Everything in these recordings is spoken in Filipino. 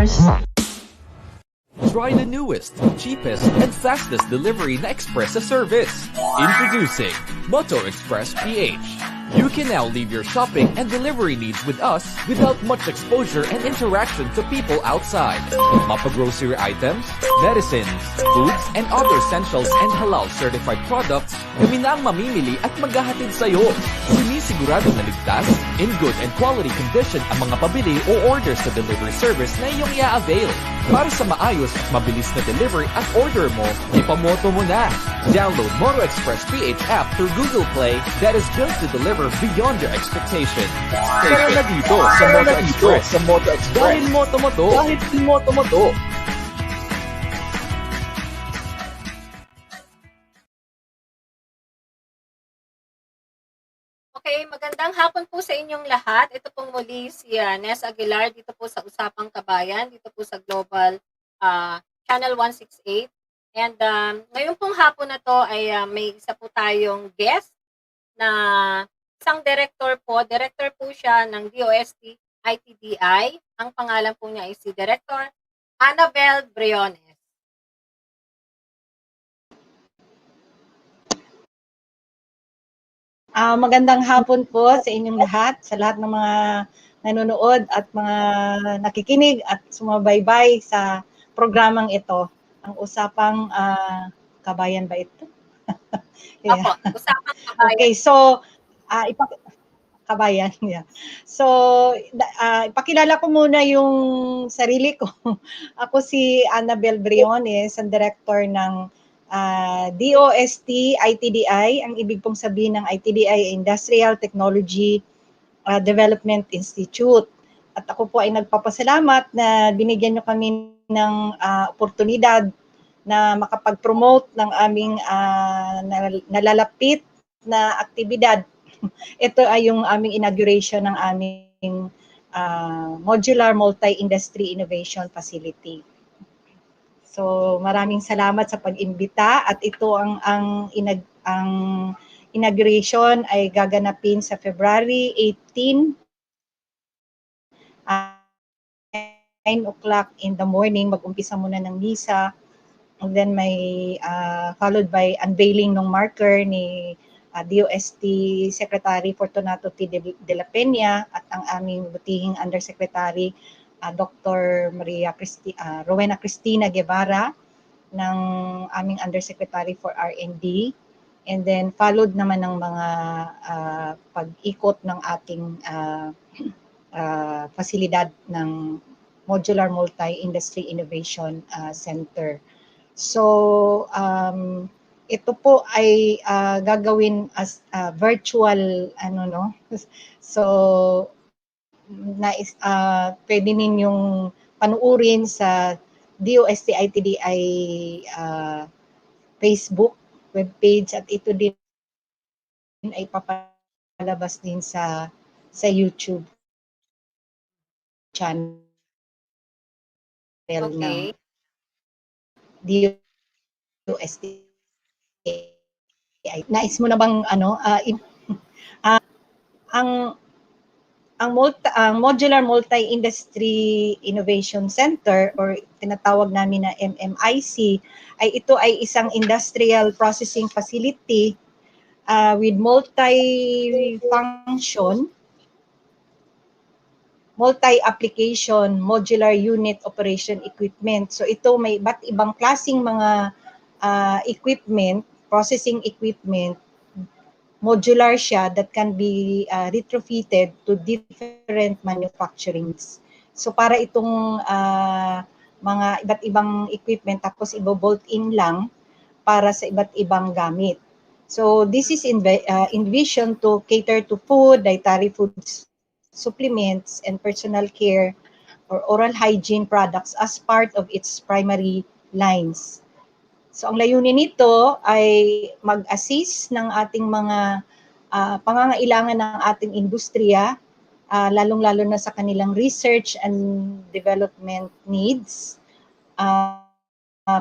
customers. Try the newest, cheapest, and fastest delivery na express service. Introducing Moto Express PH. You can now leave your shopping and delivery needs with us without much exposure and interaction to people outside. Mapa-grocery items, medicines, foods, and other essentials and halal certified products, kami na ang mamimili at maghahatid sa'yo. Sinisigurado na ligtas, in good and quality condition ang mga pabili o orders sa delivery service na iyong i-avail. Para sa maayos at mabilis na delivery at order mo, ipamoto mo na. Download Moto Express PH app through Google Play that is built to deliver beyond your expectation. Tara na dito sa Moto Express. Dahil moto mo to. Okay, magandang hapon po sa inyong lahat. Ito pong muli si Nes Aguilar dito po sa Usapang Kabayan, dito po sa Global Channel 168. And ngayon pong hapon na to ay may isa po tayong guest na isang director po siya ng DOST ITDI. Ang pangalan po niya ay si Director Annabel Briones. Magandang hapon po sa inyong lahat, sa lahat ng mga nanonood at mga nakikinig at sumabaybay sa programang ito. Ang Usapang Kabayan ba ito? Yeah. Opo, Usapang Kabayan. Okay, so Kabayan, yeah. So, ipakilala ko muna yung sarili ko. Ako si Annabel Briones, ang director ng DOST ITDI. Ang ibig pong sabihin ng ITDI, Industrial Technology Development Institute. At ako po ay nagpapasalamat na binigyan nyo kami ng oportunidad na makapag-promote ng aming nalalapit na aktibidad. Ito ay yung aming inauguration ng aming Modular Multi-Industry Innovation Facility. So maraming salamat sa pag-imbita at ito ang inauguration ay gaganapin sa February 18, 9 o'clock in the morning. Mag-umpisa muna ng misa and then may followed by unveiling ng marker ni DOST Secretary Fortunato T. de la Peña at ang aming butihing Undersecretary Dr. Rowena Cristina Guevara ng aming Undersecretary for R&D, and then followed naman ng mga pag-ikot ng ating pasilidad ng Modular Multi-Industry Innovation Center. So, ito po ay gagawin as virtual so pwede ninyong panuurin sa DOST ITDI Facebook webpage at ito din ay papalabas din sa YouTube channel ng DOST. Nais mo na bang ang Modular Multi-Industry Innovation Center or tinatawag namin na MMIC ay ito ay isang industrial processing facility with multi-function, multi-application, modular unit operation equipment. So ito may iba't ibang klaseng mga equipment, processing equipment, modular siya that can be retrofitted to different manufacturings. So para itong mga iba't ibang equipment tapos i-bolt in lang para sa iba't ibang gamit. So this is envisioned to cater to food, dietary foods, supplements, and personal care or oral hygiene products as part of its primary lines. So ang layunin nito ay mag-assist ng ating mga pangangailangan ng ating industriya, lalong-lalo na sa kanilang research and development needs,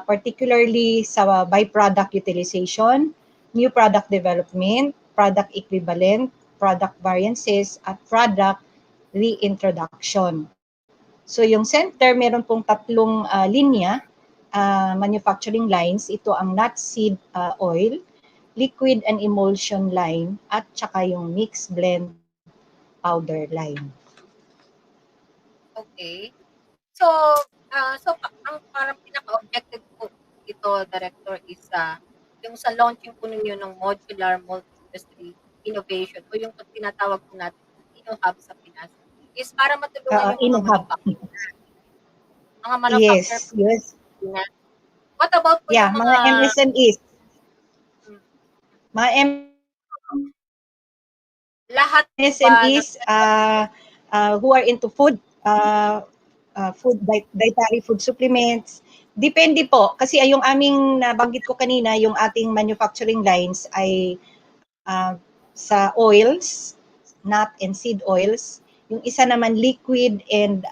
particularly sa byproduct utilization, new product development, product equivalent, product variances, at product reintroduction. So yung center, meron pong tatlong linya, manufacturing lines. Ito ang nut seed oil, liquid and emulsion line, at saka yung mix blend powder line. Okay. So, ang parang pinaka-objective po ito, Director, is yung sa launching po ninyo ng modular multi-industry innovation o yung tinatawag po natin InnoHub sa Pinas is para matulungan yung mga manufacturer Yes, po yes. sa Pinas. What about po Yeah, yung mga MSMEs. Hmm, Mga lahat po ba ng MSMEs who are into food, dietary food supplements. Depende po. Kasi yung aming nabanggit ko kanina, yung ating manufacturing lines ay sa oils, nut and seed oils. Yung isa naman liquid and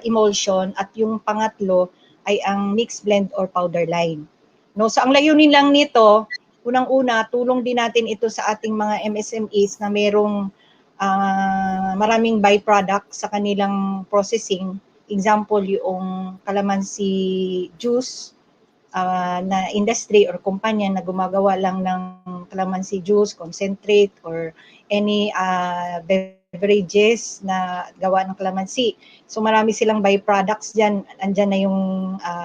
emulsion, at yung pangatlo ay ang mixed blend or powder line. No, so ang layunin lang nito, unang-una, tulong din natin ito sa ating mga MSMEs na merong maraming byproduct sa kanilang processing. Example, yung calamansi juice na industry or kumpanya na gumagawa lang ng calamansi juice, concentrate, or any beverages na gawa ng calamansi. So marami silang byproducts dyan. Andyan na yung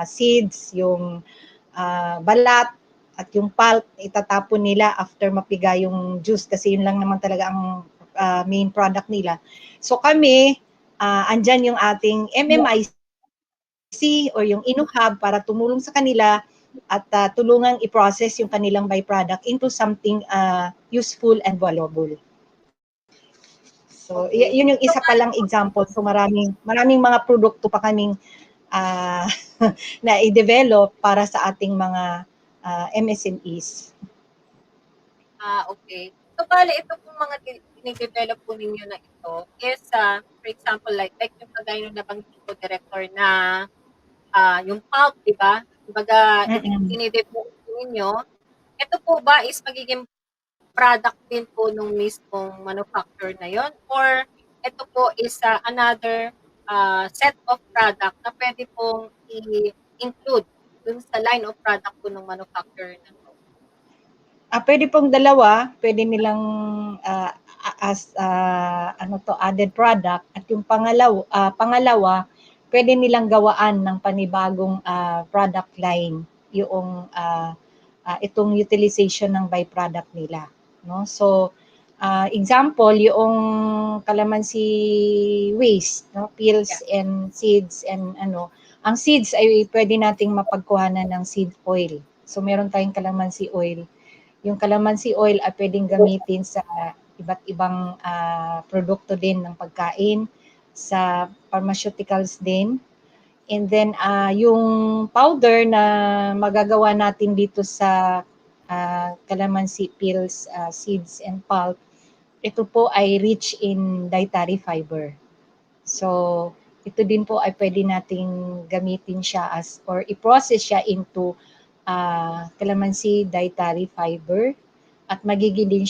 seeds, yung balat, at yung pulp, itatapon nila after mapiga yung juice kasi yun lang naman talaga ang main product nila. So kami, andyan yung ating MMIC or yung InnoHub para tumulong sa kanila at tulungang i-process yung kanilang byproduct into something useful and valuable. So, okay. yun yung isa pa lang example. So, maraming mga produkto pa kaming na i-develop para sa ating mga MSMEs. Okay. So, bale, ito pong mga dinidevelop po ninyo na ito is, for example, like yung kagaya nung nabanggit ko, Director, na yung pulp, di ba? Kumbaga, dinidevelop po ninyo. Ito po ba is magiging product din po nung mismong manufacturer na yon, or ito po is another set of product na pwede pong i-include dun sa line of product po ng manufacturer na to? Pwede pong dalawa, pwede nilang as added product, at yung pangalawa, pwede nilang gawaan ng panibagong product line yung itong utilization ng byproduct nila, no? So example, yung calamansi waste, no, peels and seeds and ang seeds ay pwede nating mapagkuhanan ng seed oil. So meron tayong calamansi oil. Yung calamansi oil ay pwedeng gamitin sa iba't ibang produkto din ng pagkain, sa pharmaceuticals din. And then yung powder na magagawa natin dito sa calamansi peels, seeds and pulp, ito po ay rich in dietary fiber. So ito din po ay pwede nating gamitin siya or i-process siya into calamansi dietary fiber, at magiging din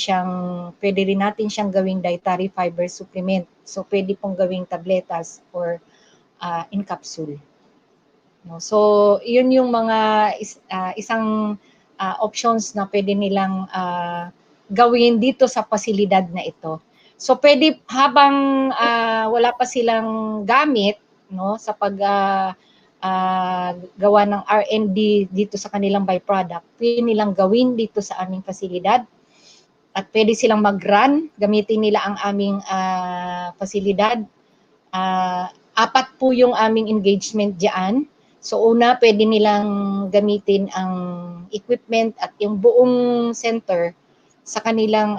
pwede rin natin siyang gawing dietary fiber supplement. So pwede pong gawing tabletas or in capsule. No? So yun yung mga isang options na pwede nilang gawin dito sa pasilidad na ito. So pwede habang wala pa silang gamit, no, sa gawa ng R&D dito sa kanilang byproduct, pwede nilang gawin dito sa aming pasilidad, at pwede silang mag-run, gamitin nila ang aming pasilidad. 4 po yung aming engagement diyan. So una, pwede nilang gamitin ang equipment at yung buong center sa kanilang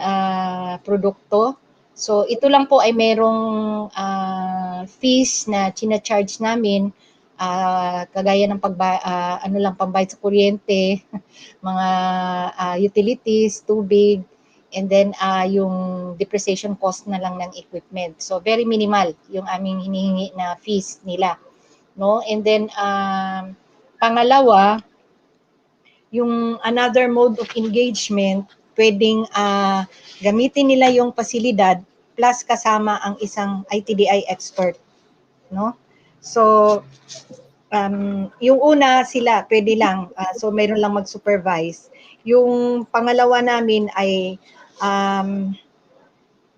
produkto. So ito lang po ay merong fees na china-charge namin, kagaya ng pambayad sa kuryente, mga utilities, tubig, and then yung depreciation cost na lang ng equipment. So very minimal yung aming hinihingi na fees nila, no? And then pangalawa, yung another mode of engagement, pwedeng gamitin nila yung pasilidad plus kasama ang isang ITDI expert no? So yung una sila pwede lang, so mayroon lang mag-supervise. Yung pangalawa namin ay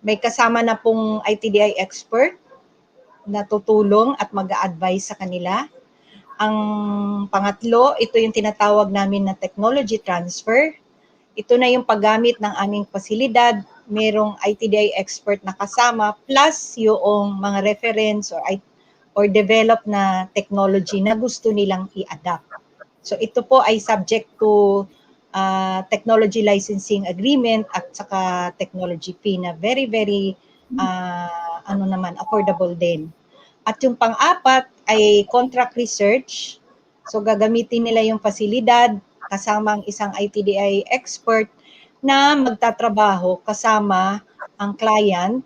may kasama na pong ITDI expert na tutulong at mag-a-advise sa kanila. Ang pangatlo, ito yung tinatawag namin na technology transfer. Ito na yung paggamit ng aming pasilidad, merong ITDI expert na kasama, plus yung mga reference or develop na technology na gusto nilang i-adapt. So ito po ay subject to technology licensing agreement at saka technology fee na very, very affordable din. At yung pang-apat ay contract research. So gagamitin nila yung pasilidad kasama ang isang ITDI expert na magtatrabaho kasama ang client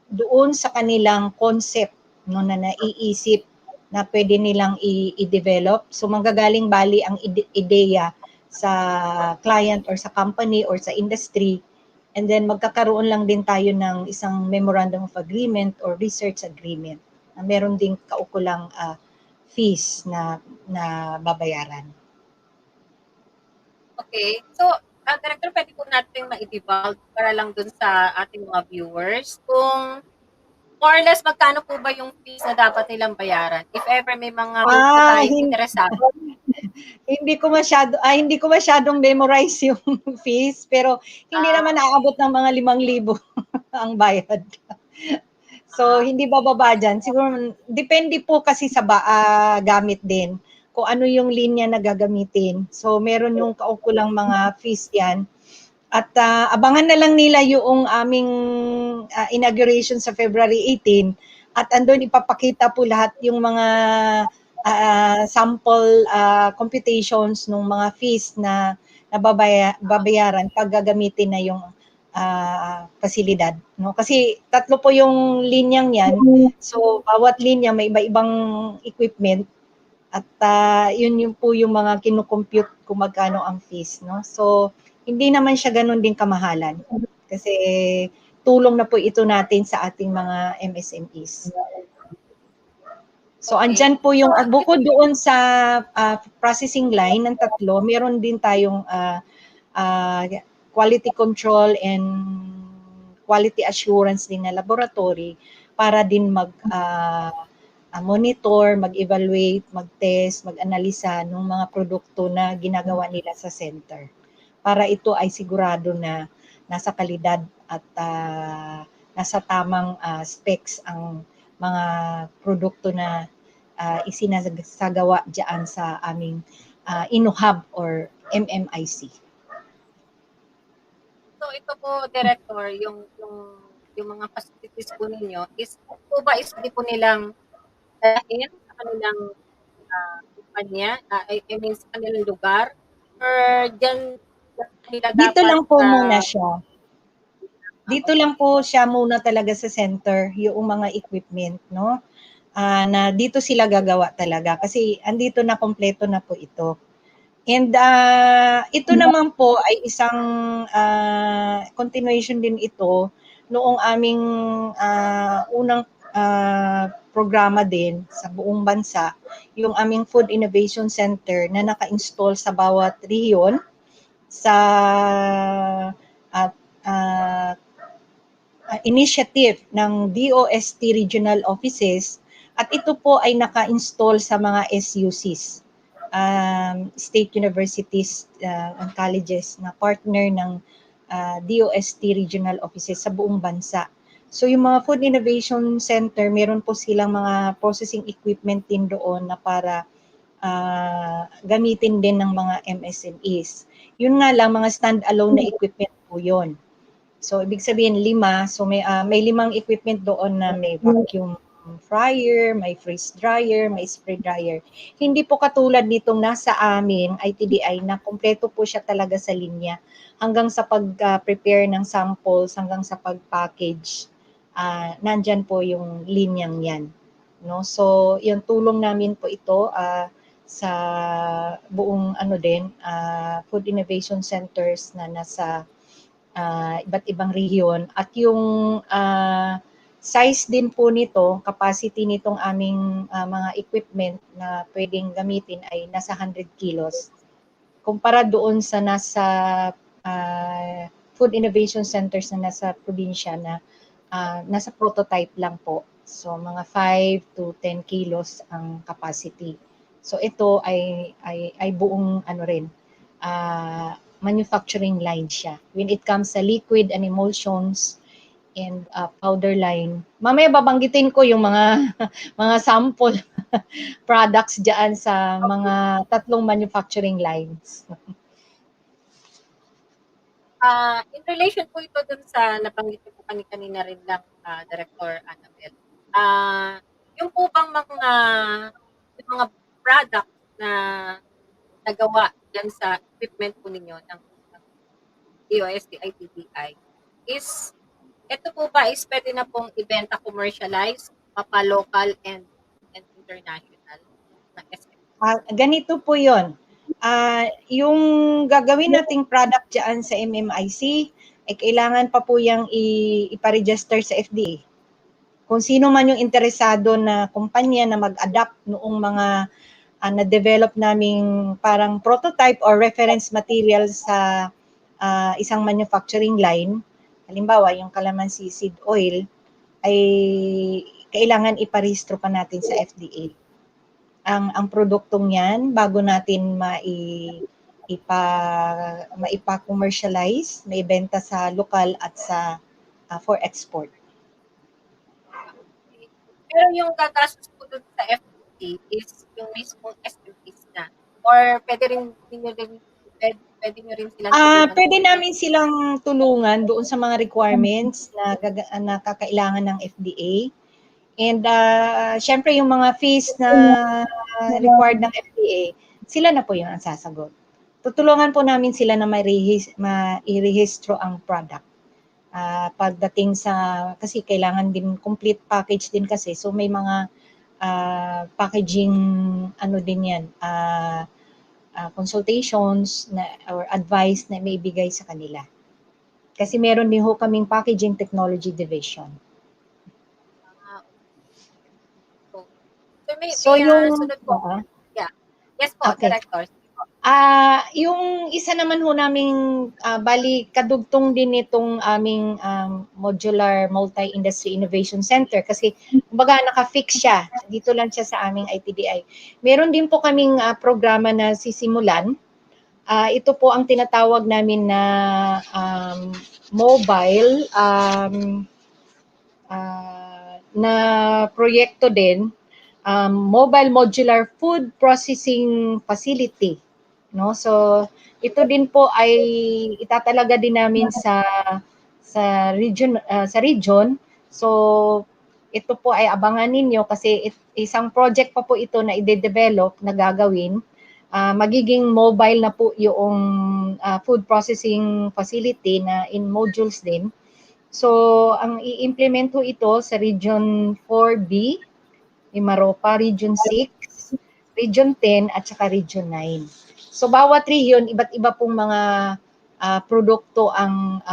doon sa kanilang concept no, na naiisip na pwede nilang i-develop. So manggagaling bali ang ideya sa client or sa company or sa industry, and then magkakaroon lang din tayo ng isang memorandum of agreement or research agreement na meron ding kaukulang fees na babayaran. Okay. So, Director, pwede po natin ma-divulge para lang dun sa ating mga viewers kung more or less magkano po ba yung fees na dapat nilang bayaran if ever may mga grupo tayong interesado. Hindi ko masyadong memorize yung fees, pero hindi naman aabot ng mga 5,000 ang bayad. So hindi bababa diyan. Siguro depende po kasi sa gamit din kung ano yung linya na gagamitin. So meron yung kaukulang mga fees 'yan. At abangan na lang nila yung aming inauguration sa February 18 at andun ipapakita po lahat yung mga sample computations ng mga fees na babayaran pag gagamitin na yung pasilidad. No? Kasi tatlo po yung linyang yan. So, bawat linya may iba-ibang equipment at yun po yung mga kinukompute kung magkano ang fees. No? So, hindi naman siya ganun din kamahalan. Kasi tulong na po ito natin sa ating mga MSMEs. So, Okay. andyan po yung, bukod doon sa processing line ng tatlo, meron din tayong quality control and quality assurance din na laboratory para din monitor, mag-evaluate, mag-test, mag-analisa ng mga produkto na ginagawa nila sa center. Para ito ay sigurado na nasa kalidad at nasa tamang specs ang mga produkto na isinasagawa diyan sa aming INUHub or MMIC. So ito po, Director, yung mga facilities po ninyo is po ba is hindi po nilang dahil sa kanilang kumpanya, I mean sa kanilang lugar, or dyan nila Dito dapat lang po muna siya. Dito lang po siya muna talaga sa center, yung mga equipment, no? Na dito sila gagawa talaga kasi andito na kompleto na po ito. And ito naman po ay isang continuation din ito noong aming unang programa din sa buong bansa, yung aming Food Innovation Center na naka-install sa bawat rehiyon sa initiative ng DOST Regional Offices, at ito po ay naka-install sa mga SUCs, state universities and colleges na partner ng DOST Regional Offices sa buong bansa. So yung mga Food Innovation Center, meron po silang mga processing equipment din doon na para gamitin din ng mga MSMEs. Yun nga lang, mga stand-alone na equipment po yun. So, ibig sabihin 5. So, may 5 equipment doon na may vacuum fryer, may freeze dryer, may spray dryer. Hindi po katulad nitong nasa amin, ITDI, na kompleto po siya talaga sa linya. Hanggang sa pag-prepare ng samples, hanggang sa pag-package, nandyan po yung linyang yan. No? So, yung tulong namin po ito sa buong Food Innovation Centers na nasa iba't ibang rehiyon, at yung size din po nito, capacity nitong aming mga equipment na pwedeng gamitin ay nasa 100 kilos. Kumpara doon sa nasa Food Innovation Centers na nasa probinsya na nasa prototype lang po. So mga 5 to 10 kilos ang capacity. So ito ay buong ano rin, manufacturing line siya. When it comes sa liquid and emulsions and powder line. Mamaya babanggitin ko yung mga mga sample products diyan sa mga tatlong manufacturing lines. In relation po ito dun sa nabanggit niyo po kanina rin lang, Director Annabel. Yung po bang yung mga product na nagawa diyan sa equipment po ninyo ng DOST ITBI is ito po ba is pwede na pong ibenta commercialized, mapa-local and international na SM? Ganito po 'yon. Yung gagawin nating product diyan sa MMIC ay kailangan pa po yang ipa-register sa FDA. Kung sino man yung interesado na kumpanya na mag-adapt noong mga na-develop naming parang prototype or reference material sa isang manufacturing line, halimbawa yung calamansi seed oil, ay kailangan iparehistro pa natin sa FDA. Ang produktong yan, bago natin maipa-commercialize, maibenta sa lokal at sa for export. Pero yung gagastos po dun sa FDA is yung mismong SMEs na? Or pwede nyo rin silang tulungan? Pwede namin silang tulungan doon sa mga requirements na kakailangan ng FDA. And syempre yung mga fees na required ng FDA, sila na po yung ang sasagot. Tutulungan po namin sila na mairehistro ang product. Pagdating sa, kasi kailangan din complete package din kasi, so may mga packaging ano din yan, consultations na, or advice na may ibigay sa kanila. Kasi meron din ho kaming packaging technology division. So yung sunod po. Yeah. Yes po, okay. Director. Yung isa naman ho naming bali kadugtong din itong aming modular multi-industry innovation center kasi kumbaga naka-fix siya. Dito lang siya sa aming ITDI. Meron din po kaming programa na sisimulan. Ito po ang tinatawag namin na mobile na proyekto din, mobile modular food processing facility. No? So ito din po ay itatalaga din namin sa region. So ito po ay abangan ninyo kasi isang project pa po ito na i-develop na gagawin. Magiging mobile na po yung food processing facility na in modules din. So ang i-implement po ito sa Region 4B, Mimaropa, Region 6, Region 10 at saka Region 9. So bawat region, iba't iba pong mga produkto ang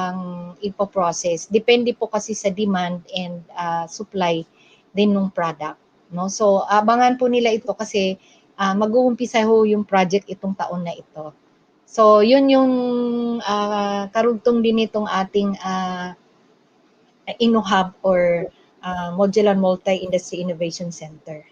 ipo-process. Depende po kasi sa demand and supply din ng product. No? So abangan po nila ito kasi mag-uumpisa ho yung project itong taon na ito. So yun yung karugtong din itong ating InnoHub or Modular Multi-Industry Innovation Center.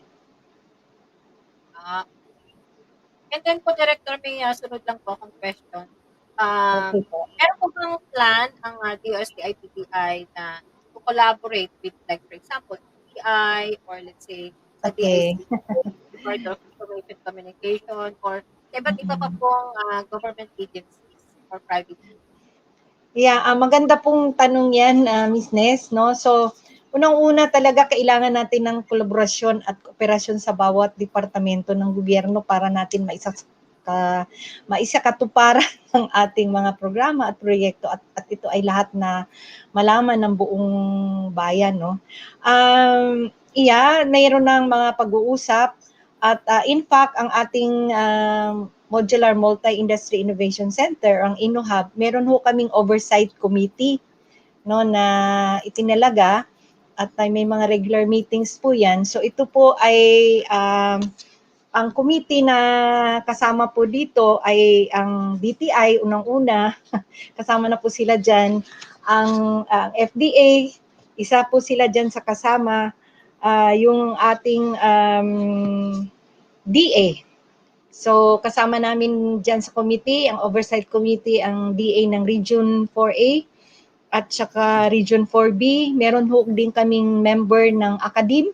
And then po, Director, may sunod lang po akong question. Okay po. Meron po bang plan ang DOST ITBI na to collaborate with, like, for example, TI or let's say, sa DIC, Board of Information Communication, or iba't iba pa pong government agencies or private agencies? Yeah, maganda pong tanong yan, Ms. Nes, no? So, unang-una talaga kailangan natin ng kolaborasyon at kooperasyon sa bawat departamento ng gobyerno para natin maisakatuparan ng ating mga programa at proyekto at ito ay lahat na malaman ng buong bayan, no? Mayroon ng mga pag-uusap at in fact ang ating Modular Multi-Industry Innovation Center, ang InnoHub, meron ho kaming oversight committee, no, na itinalaga at may mga regular meetings po yan. So ito po ay ang committee na kasama po dito ay ang DTI, unang-una, kasama na po sila dyan. Ang FDA, isa po sila dyan sa kasama. Yung ating DA. So kasama namin dyan sa committee, ang oversight committee, ang DA ng Region 4A at saka Region 4B. Meron ho din kaming member ng Academe.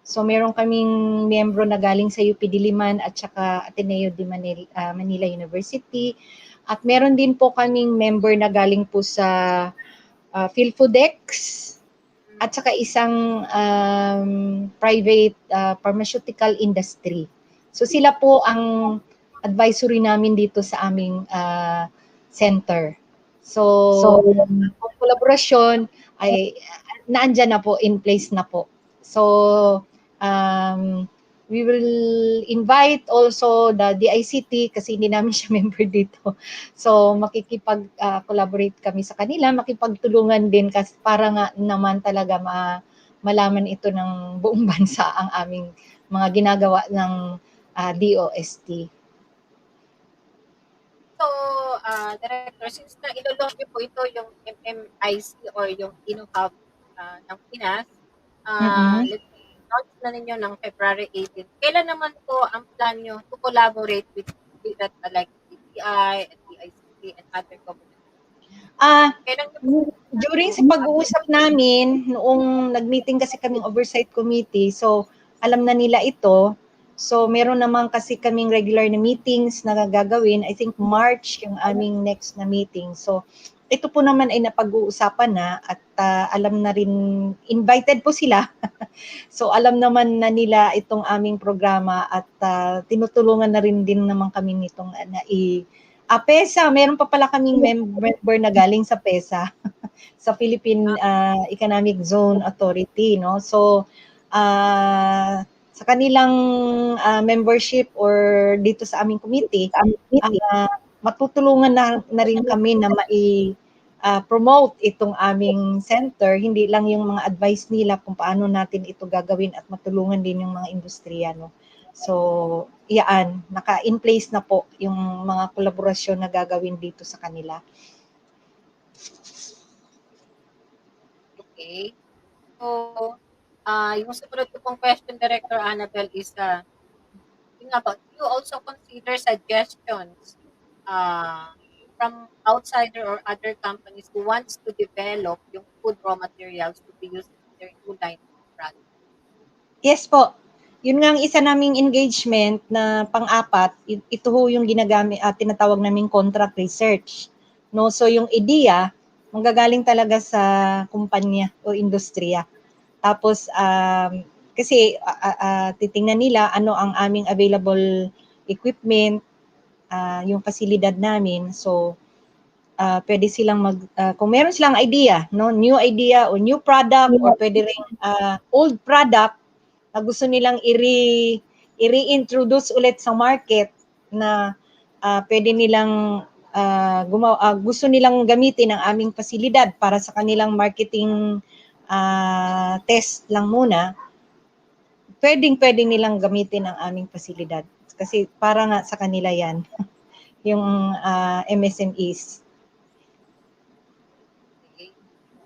So meron kaming miyembro na galing sa UP Diliman at saka Ateneo de Manila University. At meron din po kaming member na galing po sa PhilFoodX at saka isang private pharmaceutical industry. So sila po ang advisory namin dito sa aming center. So ang kolaborasyon ay naandyan na po, in place na po. So we will invite also the DICT kasi hindi namin siya member dito. So makikipag-collaborate kami sa kanila, makipagtulungan din kasi para nga naman talaga malaman ito ng buong bansa ang aming mga ginagawa ng DOST. So, Director, since na ilo-launch niyo po ito yung MMIC or yung InnoHub ng Pinas, let's say, launch na ninyo ng February 18. Kailan naman po ang plan nyo to collaborate with that like DTI and DICT and other government? Kailan nyo po? During sa pag-uusap namin, noong nag-meeting kasi kaming oversight committee, so alam na nila ito. So meron naman kasi kaming regular na meetings na gagawin. I think March yung aming next na meeting. So ito po naman ay napag-uusapan na at alam na rin, invited po sila. So alam naman na nila itong aming programa at tinutulungan na rin din naman kami nitong PESA. Meron pa pala kaming member na galing sa PESA. Sa Philippine Economic Zone Authority, no? So sa kanilang membership or dito sa aming committee, matutulungan na rin kami na promote itong aming center, hindi lang yung mga advice nila kung paano natin ito gagawin at matulungan din yung mga industriya, no? So, iyaan, naka-in place na po yung mga kolaborasyon na gagawin dito sa kanila. Okay. So, yung sumunod ko pong question, Director Annabel, is, yun nga po, do you also consider suggestions from outsider or other companies who wants to develop yung food raw materials to be used in their new line of product? Yes po. Yun nga ang isa naming engagement na pang-apat, ito ho yung ginagamit, tinatawag naming contract research. No? So yung idea, manggagaling talaga sa kumpanya o industriya. Tapos, kasi titingnan nila ano ang aming available equipment, yung pasilidad namin. So, pwede silang kung meron silang idea, no, new idea o new product or pwede ring old product na gusto nilang i-reintroduce ulit sa market na pwede nilang gusto nilang gamitin ang aming pasilidad para sa kanilang marketing test lang muna, pwede nilang gamitin ang aming pasilidad kasi para nga sa kanila yan yung MSMEs.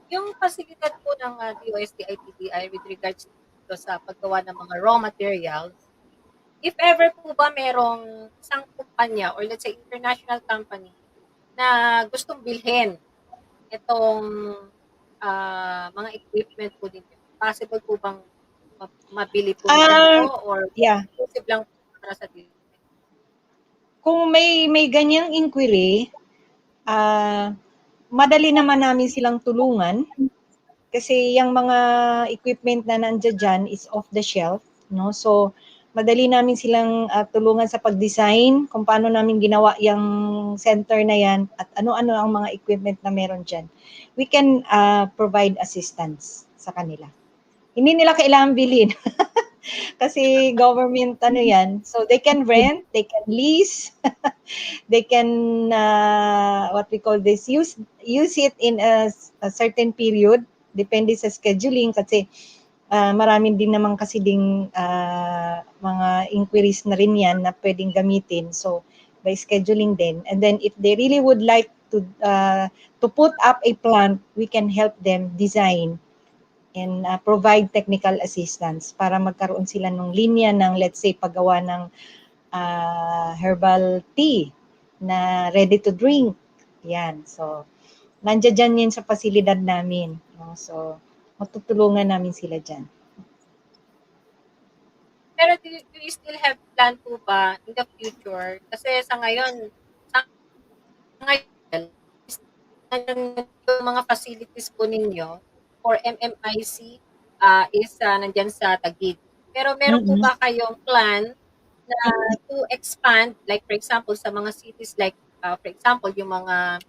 Yung pasilidad po ng DOST-ITDI with regards to sa paggawa ng mga raw materials, if ever po ba merong isang kumpanya or let's say international company na gustong bilhin itong mga equipment po din, possible po bang mabili po nila ito or exclusive lang para sa DOST? Kung may ganyang inquiry, madali naman namin silang tulungan kasi yung mga equipment na nandiyan dyan is off the shelf, no? So madali namin silang tulungan sa pag-design kung paano namin ginawa yung center na yan at ano-ano ang mga equipment na meron dyan. We can provide assistance sa kanila. Hindi nila kailangan bilhin kasi government yan. So they can rent, they can lease, they can what we call this, use it in a certain period depende sa scheduling kasi marami din naman kasi ding mga inquiries na rin yan na pwedeng gamitin. So, by scheduling din. And then if they really would like to put up a plant, we can help them design and provide technical assistance para magkaroon sila ng linya ng, let's say, paggawa ng herbal tea na ready to drink. Yan. So, nandiyan yan sa pasilidad namin. No? So, matutulungan namin sila dyan. Pero do you still have plan po ba in the future? Kasi sa ngayon yung mga facilities po ninyo for MMIC is nandyan sa Taguig. Pero meron po ba kayong plan na to expand, like for example, sa mga cities like, for example, yung mga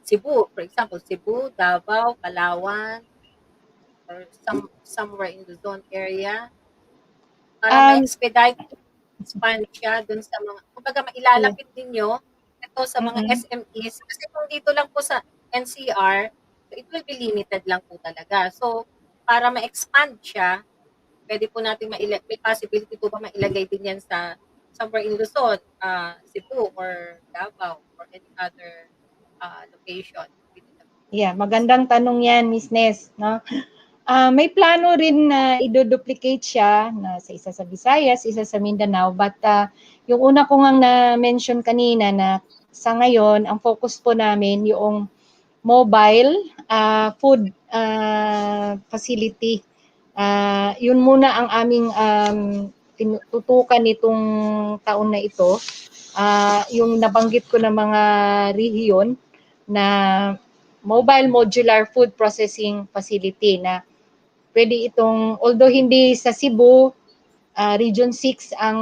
Cebu, for example, Cebu, Davao, Palawan, or somewhere in the zone area, para ma-expedite, expand siya dun sa mga, kumbaga mailalapit ninyo ito sa mga SMEs. Kasi kung dito lang po sa NCR, so it will be limited lang po talaga. So, para ma-expand siya, pwede po natin may possibility po ba mailagay din yan sa somewhere in Luzon, Cebu, or Davao, or any other location. Yeah, magandang tanong yan, Miss Nes. No? May plano rin na i-duplicate siya na sa isa sa Visayas, isa sa Mindanao. But yung una ko ngang na-mention kanina na sa ngayon, ang focus po namin yung mobile food facility. Yun muna ang aming tinututukan nitong taon na ito. Yung nabanggit ko na mga rehiyon na mobile modular food processing facility na pwede itong, although hindi sa Cebu, Region 6 ang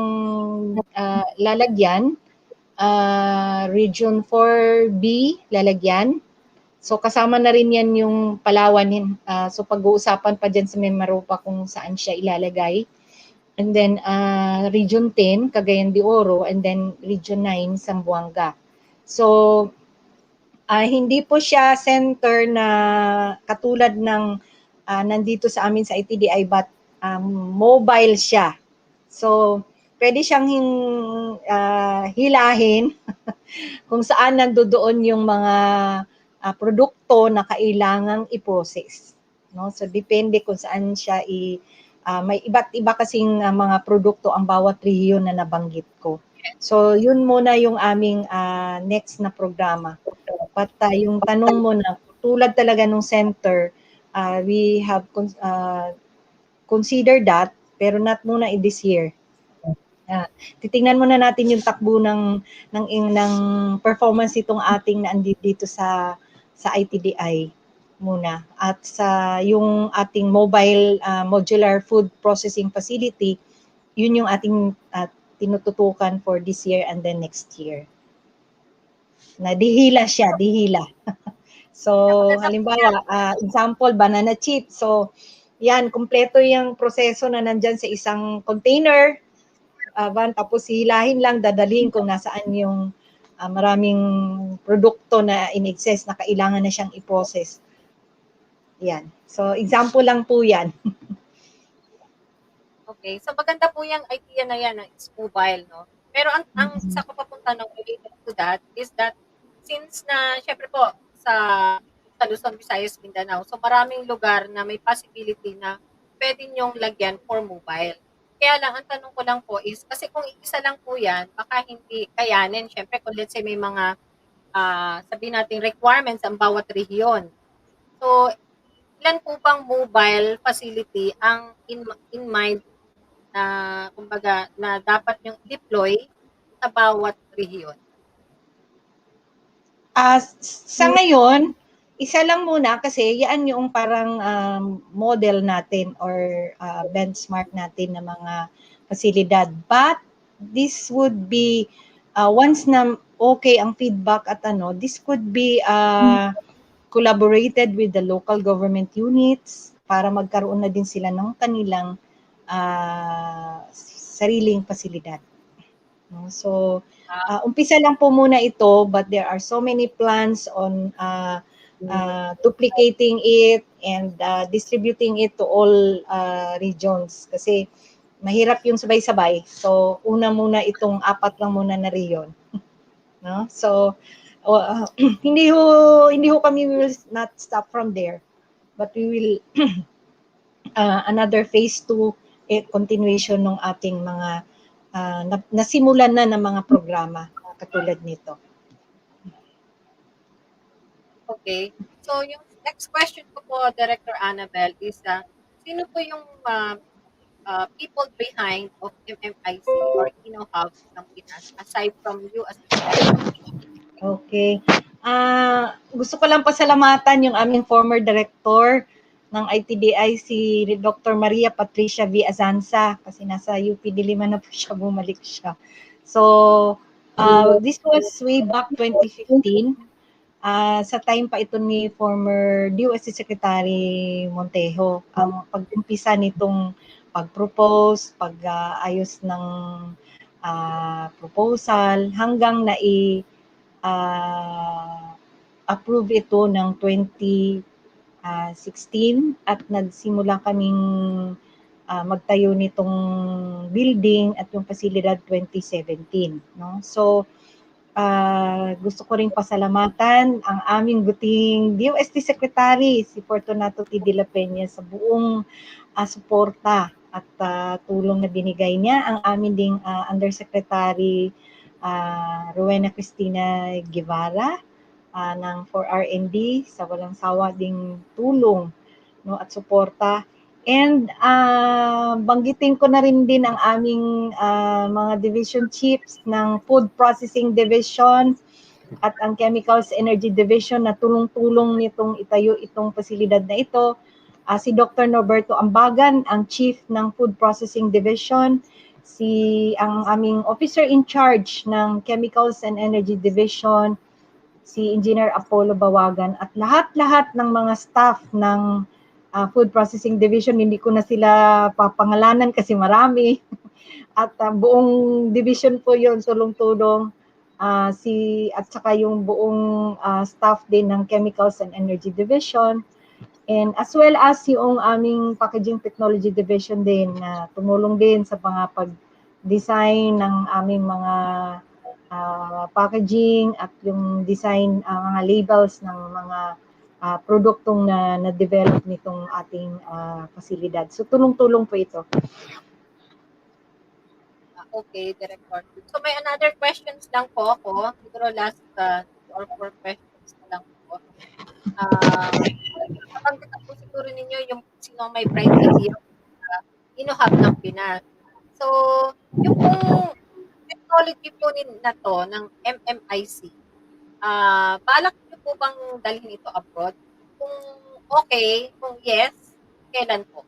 lalagyan, Region 4B lalagyan. So kasama na rin yan yung Palawan. So pag-uusapan pa dyan sa Mimaropa kung saan siya ilalagay. And then Region 10, Cagayan de Oro, and then Region 9, Zamboanga. So hindi po siya center na katulad ng nandito sa amin sa ITDI, but mobile siya. So, pwede siyang hilahin kung saan nandoon yung mga produkto na kailangang i-process. No? So, depende kung saan siya may iba't iba kasing mga produkto ang bawat rehiyon na nabanggit ko. So, yun muna yung aming next na programa. But yung tanong mo na tulad talaga ng center, we have considered that, pero not muna this year. Titingnan muna natin yung takbo ng performance itong ating dito sa ITDI muna. At sa yung ating mobile modular food processing facility, yun yung ating tinututukan for this year and then next year. Na dihila siya, dihila. So, halimbawa, example, banana chip. So, yan, kumpleto yung proseso na nandyan sa isang container. Tapos hilahin lang, dadalhin kung nasaan yung maraming produkto na in excess na kailangan na siyang i-process. Yan. So, example lang po yan. Okay. So, maganda po yung idea na yan, it's mobile, no? Pero ang isa ko pa pong tanong related to that is that since na, syempre po, sa Luzon, Visayas, Mindanao, so maraming lugar na may possibility na pwede nyong lagyan for mobile. Kaya lang, ang tanong ko lang po is, kasi kung isa lang po yan, baka hindi kayanin. Syempre, kung let's say may mga, sabihin natin, requirements ang bawat rehiyon. So, ilan po bang mobile facility ang in mind na kumbaga na dapat yung deploy sa bawat rehiyon? Sa ngayon, isa lang muna kasi yan yung parang model natin or benchmark natin ng mga pasilidad. But this would be once na okay ang feedback at this could be collaborated with the local government units para magkaroon na din sila ng kanilang sariling pasilidad. So, umpisa lang po muna ito, but there are so many plans on duplicating it and distributing it to all regions kasi mahirap yung sabay-sabay. So una muna itong 4 lang muna na region, no? So hindi ho kami will not stop from there, but we will another phase 2 continuation ng ating mga nasimulan na ng mga programa katulad nito. Okay. So, yung next question ko po, Director Annabel, is sino po yung people behind of MMIC or Hub ng Pinas aside from you as the director? Okay. Gusto ko lang pasalamatan yung aming former director ng ITDI, si Dr. Maria Patricia V. Azanza, kasi nasa UP Diliman na po siya, bumalik siya. So, this was way back 2015. Sa time pa ito ni former DOST Secretary Montejo, ang pag-umpisa nitong pag-propose, pag-ayos ng proposal, hanggang approve ito ng 2016 at nagsimula kaming magtayo nitong building at yung pasilidad 2017. No? So, gusto ko rin pasalamatan ang aming buting DOST Secretary, si Fortunato T. de la Peña, sa buong suporta at tulong na binigay niya. Ang amin ding Undersecretary Rowena Cristina Guevara ng 4R&D sa walang sawa ding tulong, no, at suporta. And banggitin ko na rin din ang aming mga division chiefs ng Food Processing Division at ang Chemicals Energy Division na tulong-tulong nitong itayo itong pasilidad na ito. Si Dr. Norberto Ambagan, ang Chief ng Food Processing Division, ang aming officer in charge ng Chemicals and Energy Division, si Engineer Apollo Bawagan, at lahat-lahat ng mga staff ng Food Processing Division. Hindi ko na sila papangalanan kasi marami. At buong division po yon, tulong-tulong. At saka yung buong staff din ng Chemicals and Energy Division. And as well as yung aming Packaging Technology Division din na tumulong din sa mga pag-design ng aming mga packaging at yung design, mga labels ng mga produktong na-develop nitong ating pasilidad. So, tulong-tulong po ito. Okay, Director. So, may another questions lang po ako. Siguro last 2 or 4 questions na lang po. Nabanggit na po siguro ninyo yung sino may bright idea Hub ng Pinas. So, yung pong technology po na to ng MMIC, balak niyo po bang dalhin ito abroad? Kung okay, kung yes, kailan po?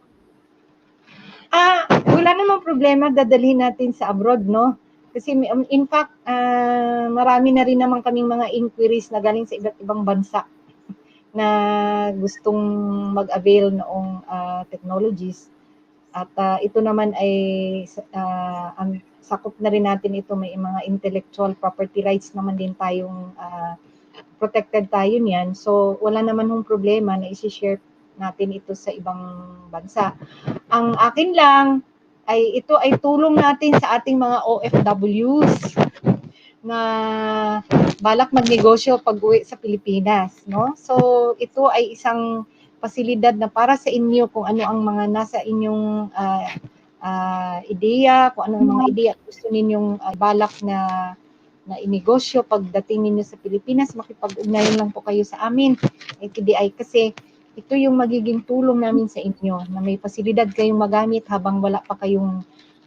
Wala namang problema, dadalhin natin sa abroad, no? Kasi in fact, marami na rin naman kaming mga inquiries na galing sa iba't ibang bansa na gustong mag-avail noong technologies. At ito naman ay ang sakop na rin natin ito, may mga intellectual property rights naman din tayong protected tayo niyan. So wala naman hong problema na i-share natin ito sa ibang bansa. Ang akin lang ay ito ay tulong natin sa ating mga OFWs na balak magnegosyo pag-uwi sa Pilipinas, no? So ito ay isang pasilidad na para sa inyo kung ano ang mga nasa inyong ideya, kung ano ang mga ideya at gusto ninyong balak na inegosyo pagdating ninyo sa Pilipinas, makipag-ugnayan lang po kayo sa amin, ITDI, kasi ito yung magiging tulong namin sa inyo na may pasilidad kayong magamit habang wala pa kayong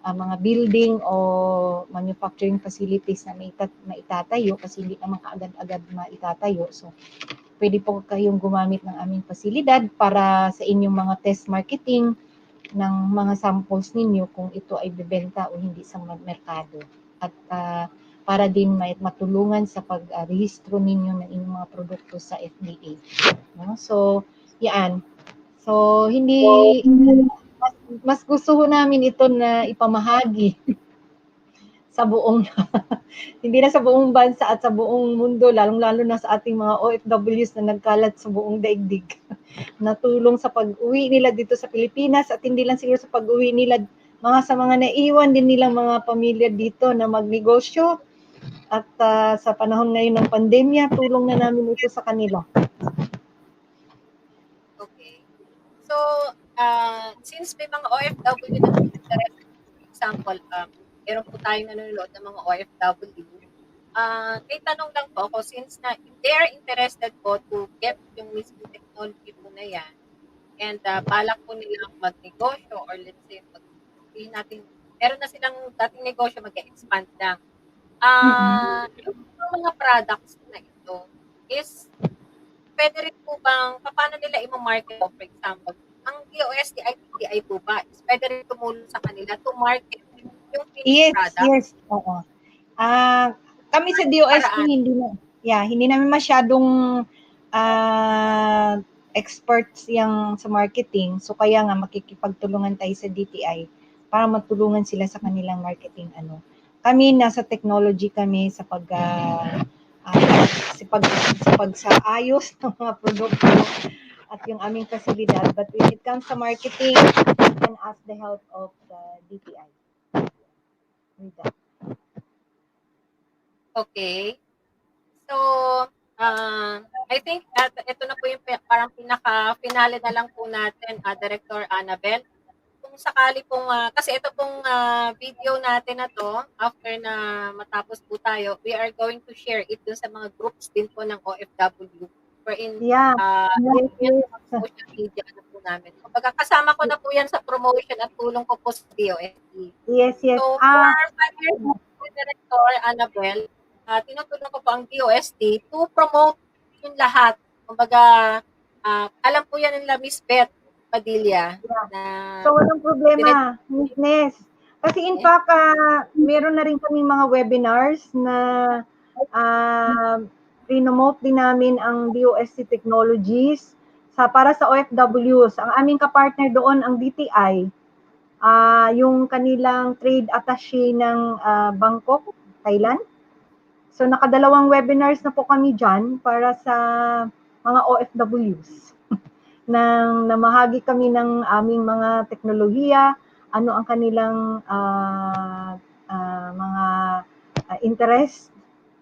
mga building o manufacturing facilities na maitatayo kasi hindi naman kaagad-agad maitatayo. So, pwede po kayong gumamit ng aming pasilidad para sa inyong mga test marketing ng mga samples ninyo kung ito ay bebenta o hindi sa merkado. At para din matulungan sa pag-rehistro ninyo ng inyong mga produkto sa FDA. No? So, yan. So, mas gusto ho namin ito na ipamahagi sa buong hindi na sa buong bansa at sa buong mundo, lalong-lalo na sa ating mga OFWs na nagkalat sa buong daigdig. Natulong sa pag-uwi nila dito sa Pilipinas at hindi lang siguro sa pag-uwi nila, sa mga naiwan din nilang mga pamilya dito na magnegosyo. At sa panahon ngayon ng pandemya, tulong na namin ito sa kanila. Okay. So, since may mga OFW na nag-interest, for example, meron po tayong nanonood ng mga OFW, may tanong lang po ako, since na if they are interested po to get yung mismong technology po na yan, and balak po nilang magnegosyo or let's say, sabihin natin, meron na silang dating negosyo, mag-expand lang. Yung mga products na ito is pwede rin po bang, paano nila i-market po, for example, ang DOST ay TDI po ba, is pwede rin tumulong sa kanila to market yung finished product? Yes, oo. Kami sa DOST, Paraan. hindi namin masyadong experts yang sa marketing. So kaya nga makikipagtulungan tayo sa DTI para matulungan sila sa kanilang marketing Kami nasa technology kami sa sa ayos ng mga produkto at yung aming pasilidad. But when it comes to marketing, we can ask the help of the DTI. With that. Okay. So, I think ito na po yung parang pinaka-finale na lang po natin, Director Annabel. Kung sakali pong, kasi ito pong video natin na to, after na matapos po tayo, we are going to share it dun sa mga groups din po ng OFW. Wherein, Yes. yung social media na po namin. Kumbaga, kasama ko na po yan sa promotion at tulong ko po sa DOST. Yes. So, for 5 years, Director Annabel, tinutulong ko po ang DOST to promote yung lahat. Kumbaga, alam po yan nila Miss Beth Padilla. Na, so, walang problema, Miss Nes. Kasi in fact, meron na rin kaming mga webinars na promote din namin ang DOST technologies para sa OFWs. Ang aming kapartner doon, ang DTI, yung kanilang trade attaché ng Bangkok, Thailand. So nakadalawang webinars na po kami dyan para sa mga OFWs. Nang namahagi kami ng aming mga teknolohiya, ano ang kanilang mga interest,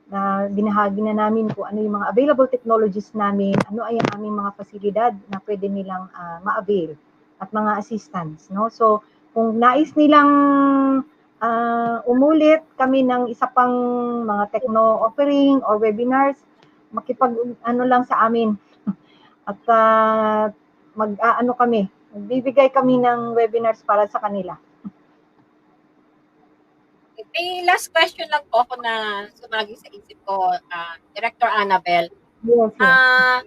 na binahagi na namin kung ano yung mga available technologies namin, ano ay ang aming mga pasilidad na pwede nilang ma-avail at mga assistance. No? So, kung nais nilang umulit kami ng isa pang mga techno offering or webinars, lang sa amin. At magbibigay kami ng webinars para sa kanila. May last question lang po ako na sumagi sa isip ko, Director Annabel. Yes.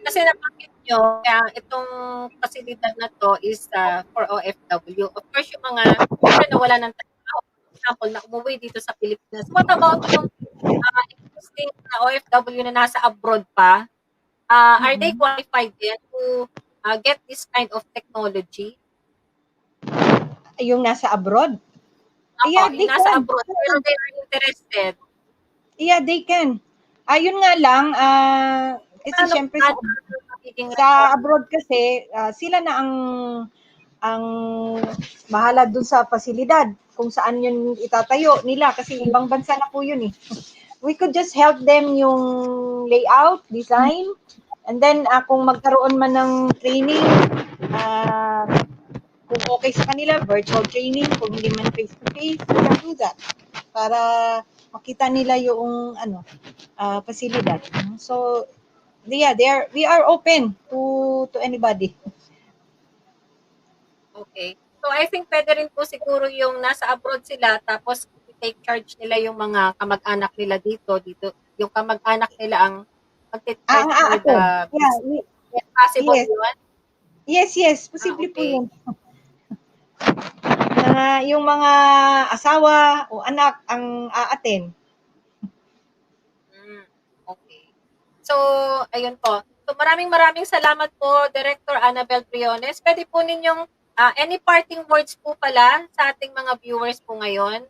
Kasi nabanggit nyo, itong pasilidad na to is for OFW. Of course, yung mga nawala ng trabaho, for example, na umuwi dito sa Pilipinas. What about yung existing na OFW na nasa abroad pa? Are they qualified din to get this kind of technology? Yung nasa abroad? Yeah, yung nasa abroad, pero they are interested. Yeah, they can. Yun nga lang, kasi syempre sa abroad kasi, sila na ang bahala dun sa pasilidad, kung saan yun itatayo nila, kasi ibang bansa na po yun eh. We could just help them yung layout, design, and then kung magkaroon man ng training, kung okay sa kanila, virtual training, kung hindi man face-to-face, we can do that. Para makita nila yung pasilidad. So, yeah, we are open to anybody. Okay. So, I think pwede rin po siguro yung nasa abroad sila, tapos take charge nila yung mga kamag-anak nila dito. Yung kamag-anak nila ang mag-take charge with the business. Yeah, possible yun? Yes. Posible po yun. Yung mga asawa o anak ang aaten. Okay. So, ayun po. So, maraming salamat po, Director Annabel Briones. Pwede po ninyong any parting words po pala sa ating mga viewers po ngayon.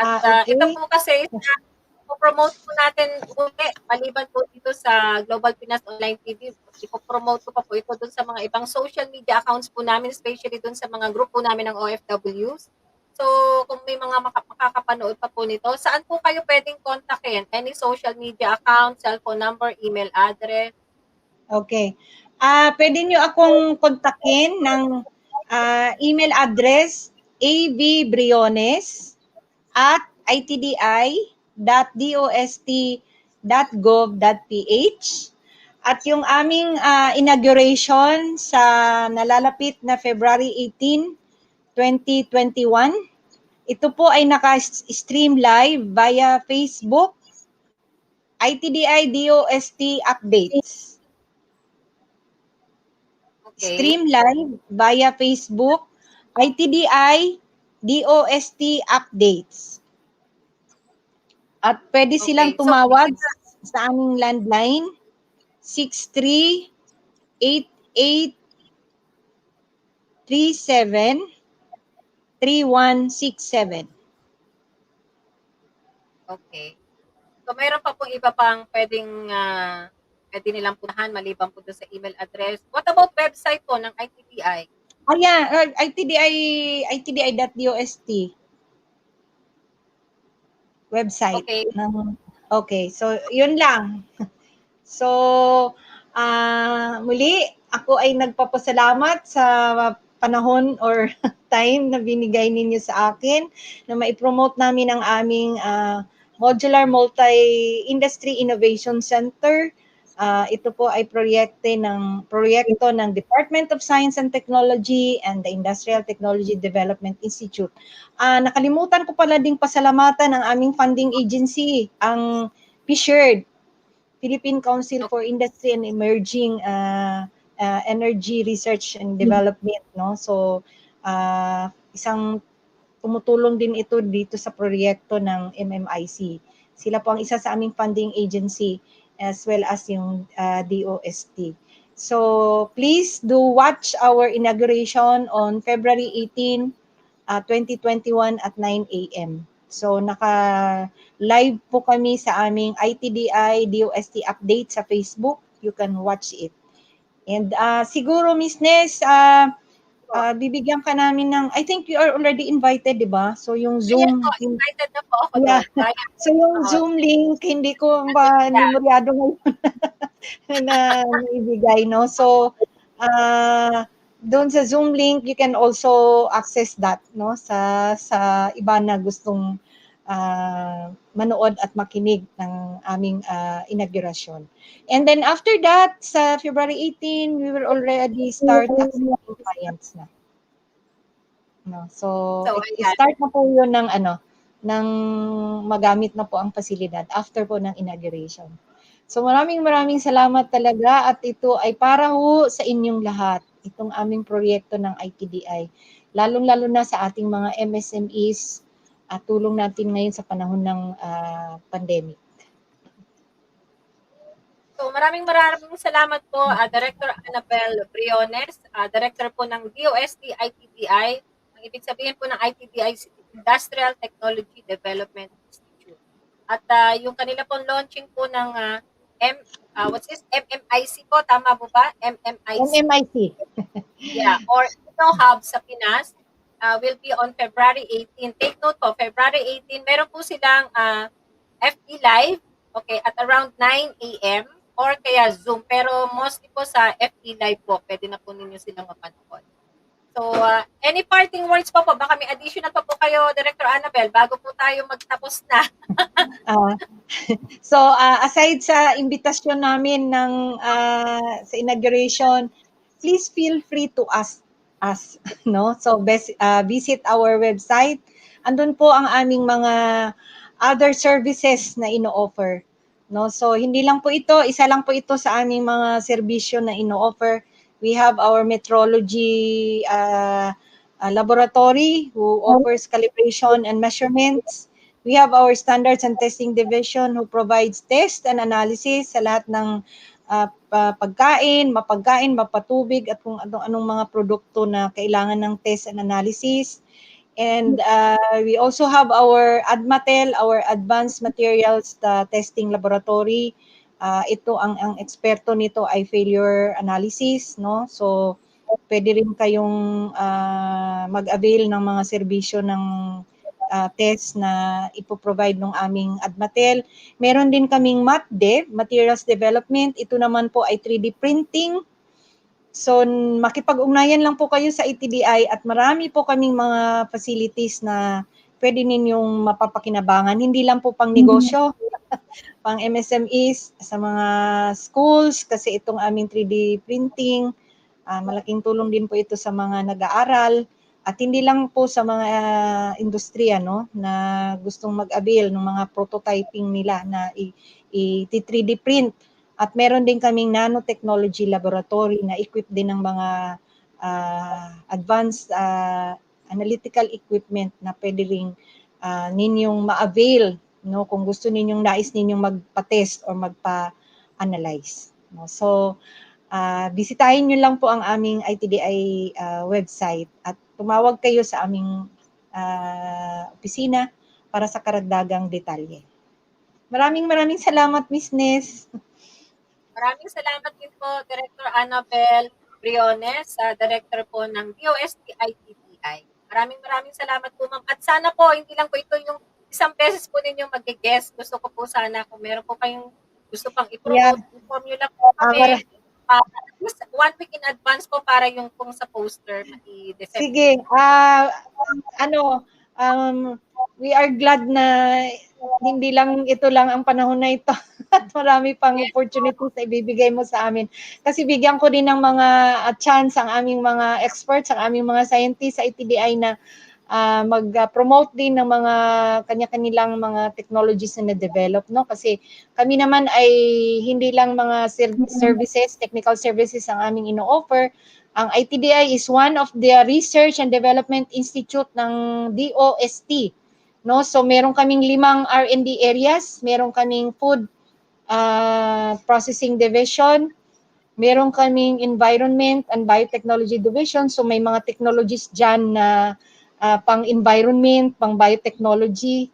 At Okay. ito po kasi ipo-promote po natin uli, maliban po dito sa Global Pinas Online TV, ipo-promote ko pa po ito dun sa mga ibang social media accounts po namin, especially dun sa mga group po namin ng OFWs. So, kung may mga makakapanood pa po nito, saan po kayo pwedeng kontakin? Any social media account, cellphone number, email address? Okay. Pwede nyo akong kontakin ng email address abbriones@itdi.dost.gov.ph. At yung aming inauguration sa nalalapit na February 18, 2021, ito po ay naka-stream live via Facebook, ITDI DOST Updates. Okay. Stream live via Facebook, ITDI DOST Updates. At pwede silang Okay. So, tumawag sa aming landline 6388373167. okay. So, mayroon pa pong iba pang pwede nilang punahan maliban po doon sa email address. What about website po ng ITBI? Ayan, itdi.dost website. Okay. Okay, so yun lang. So, muli, ako ay nagpapasalamat sa panahon or time na binigay ninyo sa akin na maipromote namin ang aming Modular Multi-Industry Innovation Center. Ito po ay proyekto ng Department of Science and Technology and the Industrial Technology Development Institute. Nakalimutan ko pala ding pasalamatan ang aming funding agency, ang PSHERD, Philippine Council for Industry and Emerging Energy Research and Development, no? So isang tumutulong din ito dito sa proyekto ng MMIC. Sila po ang isa sa aming funding agency as well as yung DOST. So please do watch our inauguration on February 18, 2021 at 9 a.m. So naka-live po kami sa aming ITDI DOST update sa Facebook. You can watch it. And siguro, Miss Ness, bibigyan ka namin ng, I think you are already invited, di ba? So yung Zoom. Yes po, excited na po ako Yeah. doon. So yung Zoom link, hindi ko ba memoryado ngayon na naibigay, no? So, doon sa Zoom link, you can also access that, no? Sa iba na gustong manood at makinig ng aming inauguration. And then after that, sa February 18, we will already start accepting clients na. No? So start na po yun ng magamit na po ang pasilidad after po ng inauguration. So maraming salamat talaga at ito ay para ho sa inyong lahat, itong aming proyekto ng ITDI. Lalong-lalo na sa ating mga MSMEs at tulong natin ngayon sa panahon ng pandemic. So maraming salamat po, Director Annabel Briones, Director po ng DOST ITDI. Ang ibig sabihin po ng ITDI, Industrial Technology Development Institute. At yung kanila pong launching po ng MMIC po, tama po ba? MMIC. Yeah, or Hub sa Pinas will be on February 18. Take note po, February 18, meron po silang FB Live, okay, at around 9 a.m. or kaya Zoom. Pero mostly po sa FB Live po, pwede na po ninyo silang mapanood. So, any parting words po? Baka may additional pa po kayo, Director Annabel, bago po tayo magtapos na. So, aside sa invitasyon namin sa inauguration, please feel free to ask us, no? So, visit our website. Andun po ang aming mga other services na ino-offer, no? So, hindi lang po ito, isa lang po ito sa aming mga serbisyo na ino-offer. We have our metrology laboratory who offers calibration and measurements. We have our standards and testing division who provides test and analysis sa lahat ng pagkain, mapagkain, mapatubig at kung anong mga produkto na kailangan ng test and analysis. And we also have our ADMATEL, our Advanced Materials Testing Laboratory. Ito ang eksperto nito ay failure analysis, no? So pwede rin kayong mag-avail ng mga serbisyo ng test na ipo-provide ng aming ADMATEL. Meron din kaming MatDev, Materials Development. Ito naman po ay 3D printing. So, makipag-ugnayan lang po kayo sa ITDI at marami po kaming mga facilities na pwede ninyong mapapakinabangan. Hindi lang po pang negosyo, pang MSMEs, sa mga schools, kasi itong aming 3D printing, malaking tulong din po ito sa mga nag-aaral. At hindi lang po sa mga industriya, no, na gustong mag-avail ng mga prototyping nila na i-3D print. At meron din kaming nanotechnology laboratory na equipped din ng mga advanced analytical equipment na pwede ring ninyong ma-avail, no, kung gusto ninyong nais ninyong magpa-test or magpa-analyze. No? So, bisitahin nyo lang po ang aming ITDI website at tumawag kayo sa aming opisina para sa karagdagang detalye. Maraming salamat, Miss Nes. Maraming salamat din po, Director Annabel Briones, Director po ng DOST ITTI. Maraming salamat po, ma'am. At sana po, hindi lang po ito yung isang beses po ninyong mag-guest. Gusto ko po sana kung meron po kayong gusto pang i-promote, inform nyo lang po kami. At least 1 week in advance po para yung kung sa poster i-design. Sige, we are glad na hindi lang ito lang ang panahon na ito at marami pang opportunities na ibibigay mo sa amin. Kasi bigyan ko din ng mga chance ang aming mga experts, ang aming mga scientists sa ITDI na mag-promote din ng mga kanya-kanilang mga technologies na na-develop, no? Kasi kami naman ay hindi lang mga services, technical services ang aming ino-offer. Ang ITDI is one of the research and development institute ng DOST, no? So meron kaming 5 R&D areas, meron kaming food processing division, meron kaming environment and biotechnology division. So may mga technologies dyan na pang-environment, pang-biotechnology.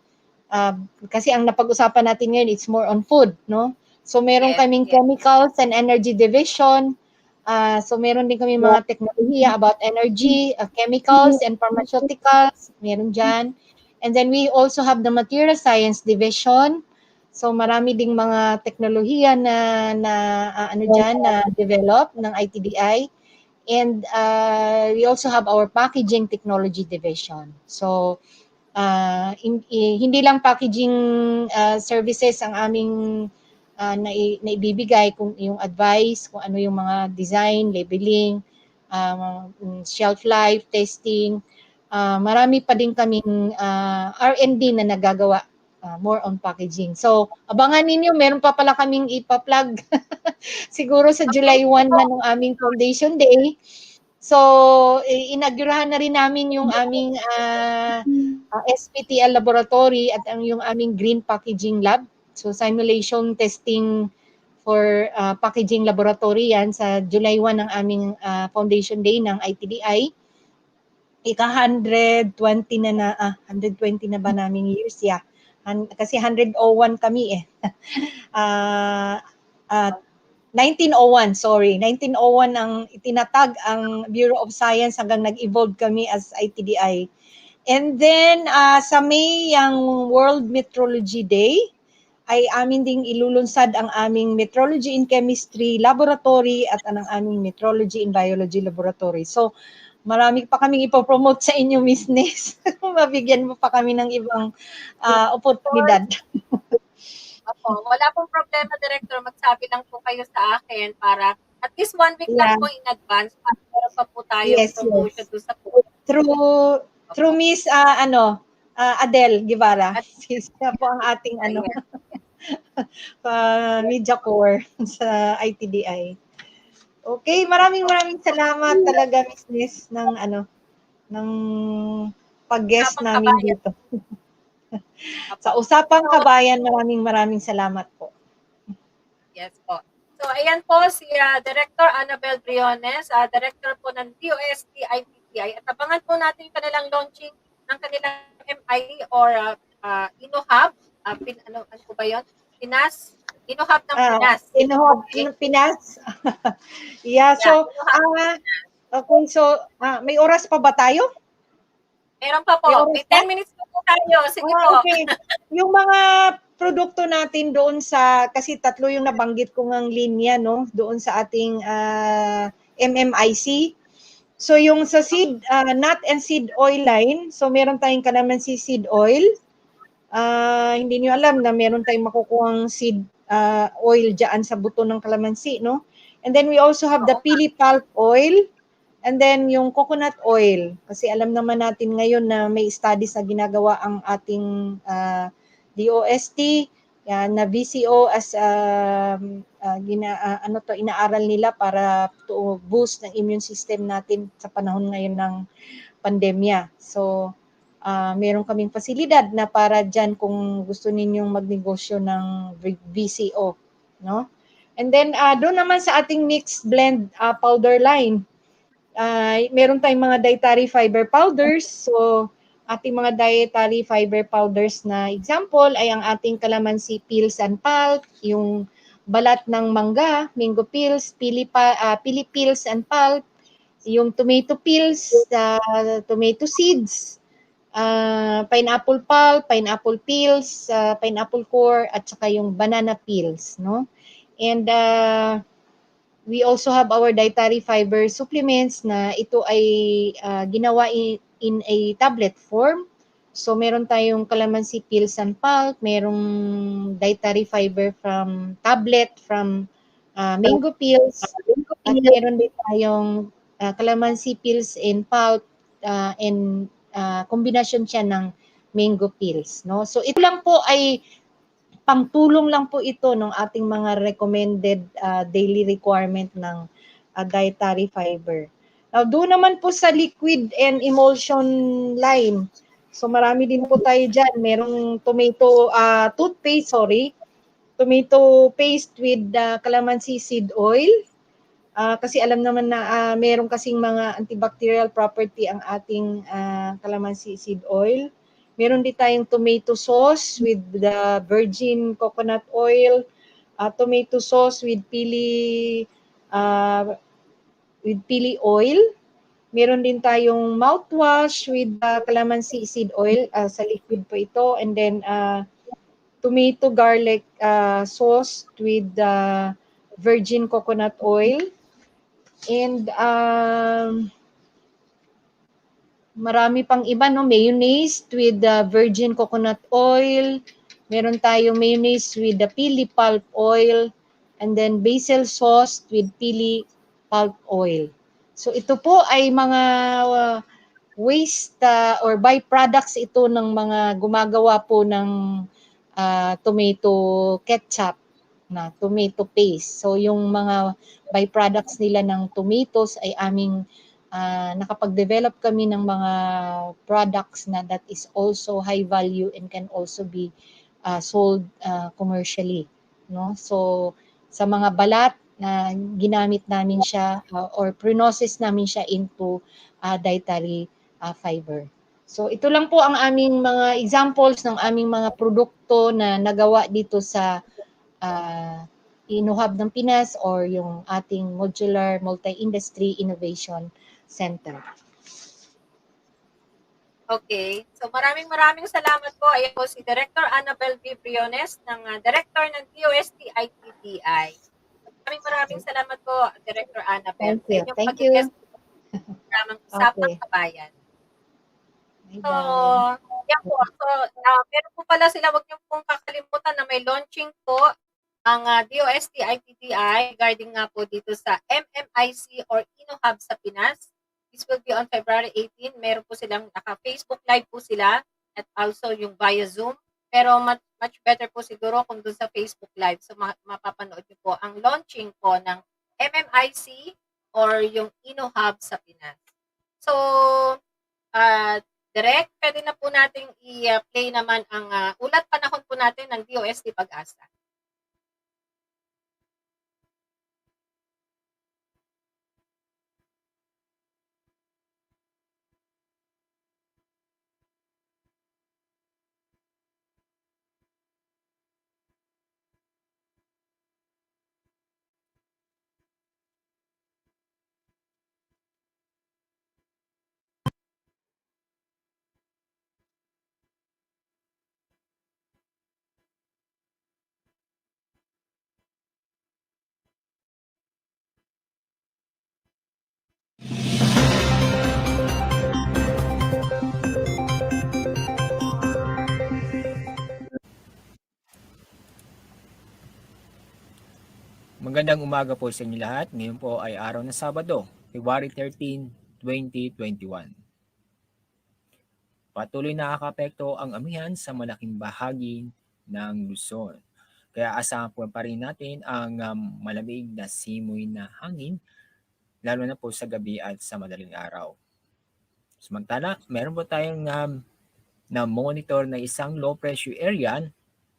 Kasi ang napag-usapan natin ngayon, it's more on food, no? So meron kaming chemicals and energy division. So meron din kami mga teknolohiya about energy, chemicals and pharmaceuticals. Meron dyan. And then we also have the material science division. So marami ding mga teknolohiya na develop ng ITDI. And we also have our packaging technology division. So hindi lang packaging services ang aming naibibigay, kung yung advice, kung ano yung mga design, labeling, shelf life testing. Marami pa din kaming R&D na nagagawa, more on packaging. So abangan ninyo, meron pa pala kaming ipa-plug siguro sa July 1 na ng aming Foundation Day. So, inaugurahan na rin namin yung aming SPTL laboratory at yung aming green packaging lab. So, simulation testing for packaging laboratory yan sa July 1 ng aming Foundation Day ng ITDI. Ika 120 na ba naming years? Yeah. Kasi 101 kami eh. 1901, sorry. 1901 ang itinatag ang Bureau of Science hanggang nag-evolve kami as ITDI. And then sa May, ang World Metrology Day, ay amin ding ilulunsad ang aming Metrology in Chemistry Laboratory at ang aming Metrology in Biology Laboratory. So, marami pa kaming ipopromote sa inyo, Miss Nes. Mabigyan mo pa kami ng ibang oportunidad. Opo, wala pong problema, Director. Magsabi lang po kayo sa akin para at least 1 week lang po in advance para meron pa po tayong promotion doon sa po. Through Miss Adele Guevara. Siya po ang ating media core sa ITDI. Okay, maraming salamat talaga, Miss Nes, ng pag-guest namin dito. Sa Usapang Kabayan, maraming salamat po. Yes po. So, ayan po si Director Annabel Briones, Director po ng DOST ITTI. At abangan po natin yung kanilang launching ng kanilang MI or Ino-Hub, ano po ba 'yun? Ino-Hub ng Pinas. Okay? Pinas. Yeah, Yeah, so Ino-Hub. okay, so may oras pa ba tayo? Meron pa May po. oras May pa? 10 minutes pa po tayo. Sige po. Okay. Yung mga produkto natin doon sa, kasi tatlo yung nabanggit ko ngang linya, no? Doon sa ating MMIC. So yung sa seed, nut and seed oil line, so meron tayong calamansi seed oil. Hindi niyo alam na meron tayong makukuhang seed oil dyan sa buto ng calamansi, no? And then we also have the Oo nga. pili pulp oil. And then yung coconut oil, kasi alam naman natin ngayon na may studies na ginagawa ang ating DOST, yan, na VCO as inaaral nila para to boost ng immune system natin sa panahon ngayon ng pandemya. So, meron kaming pasilidad na para dyan kung gusto ninyong magnegosyo ng VCO, no? And then doon naman sa ating mixed blend powder line, meron tayong mga dietary fiber powders. So, ating mga dietary fiber powders na example ay ang ating calamansi peels and pulp, yung balat ng mangga, mango peels, pili peels and pulp, yung tomato peels, tomato seeds, pineapple pulp, pineapple peels, pineapple core, at saka yung banana peels, no? And we also have our dietary fiber supplements na ito ay ginawa in a tablet form. So meron tayong calamansi peels and pulp, merong dietary fiber from tablet from mango peels, at meron din tayong calamansi peels and pulp and kombinasyon siya ng mango peels, no? So ito lang po ay pangtulong lang po ito ng ating mga recommended daily requirement ng dietary fiber. Now, doon naman po sa liquid and emulsion line. So marami din po tayo dyan. Merong tomato paste with calamansi seed oil. Kasi alam naman na meron kasing mga antibacterial property ang ating calamansi seed oil. Meron din tayong tomato sauce with the virgin coconut oil, tomato sauce with pili oil. Meron din tayong mouthwash with calamansi seed oil, sa liquid po ito. And then tomato garlic sauce with virgin coconut oil. And marami pang iba, no? Mayonnaise with virgin coconut oil. Meron tayong mayonnaise with the pili pulp oil. And then basil sauce with pili pulp oil. So ito po ay mga waste or byproducts ito ng mga gumagawa po ng tomato ketchup na tomato paste. So yung mga byproducts nila ng tomatoes ay aming nakapag-develop kami ng mga products na that is also high value and can also be sold commercially, no? So sa mga balat na ginamit namin siya or process namin siya into dietary fiber. So ito lang po ang aming mga examples ng aming mga produkto na nagawa dito sa Inuhab ng Pinas or yung ating Modular Multi-Industry Innovation Center. Okay. So maraming salamat po. Ayan po si Director Annabel V. Briones ng Director ng DOST ITTI. Maraming salamat po, Director Annabel. Thank you. Sa inyong Thank you. pag-guest ng Usapang Okay. Kabayan. So, Bye-bye. yan po. So, meron po pala sila, wag niyo pong kakalimutan na may launching po ang DOST ITTI regarding nga po dito sa MMIC or InnoHub sa Pinas. This will be on February 18. Meron po silang naka-Facebook Live po sila at also yung via Zoom. Pero much better po siguro kung doon sa Facebook Live. So, mapapanood niyo po ang launching po ng MMIC or yung InnoHub sa Pinas. So, Direk, pwede na po nating i-play naman ang ulat panahon po natin ng DOST Pag-asa. Magandang umaga po sa inyo lahat. Ngayon po ay araw ng Sabado, February 13, 2021. Patuloy nakakaapekto ang amihan sa malaking bahagi ng Luzon. Kaya asahan po pa rin natin ang malamig na simoy na hangin, lalo na po sa gabi at sa madaling araw. Samantala, meron po tayong na monitor na isang low pressure area.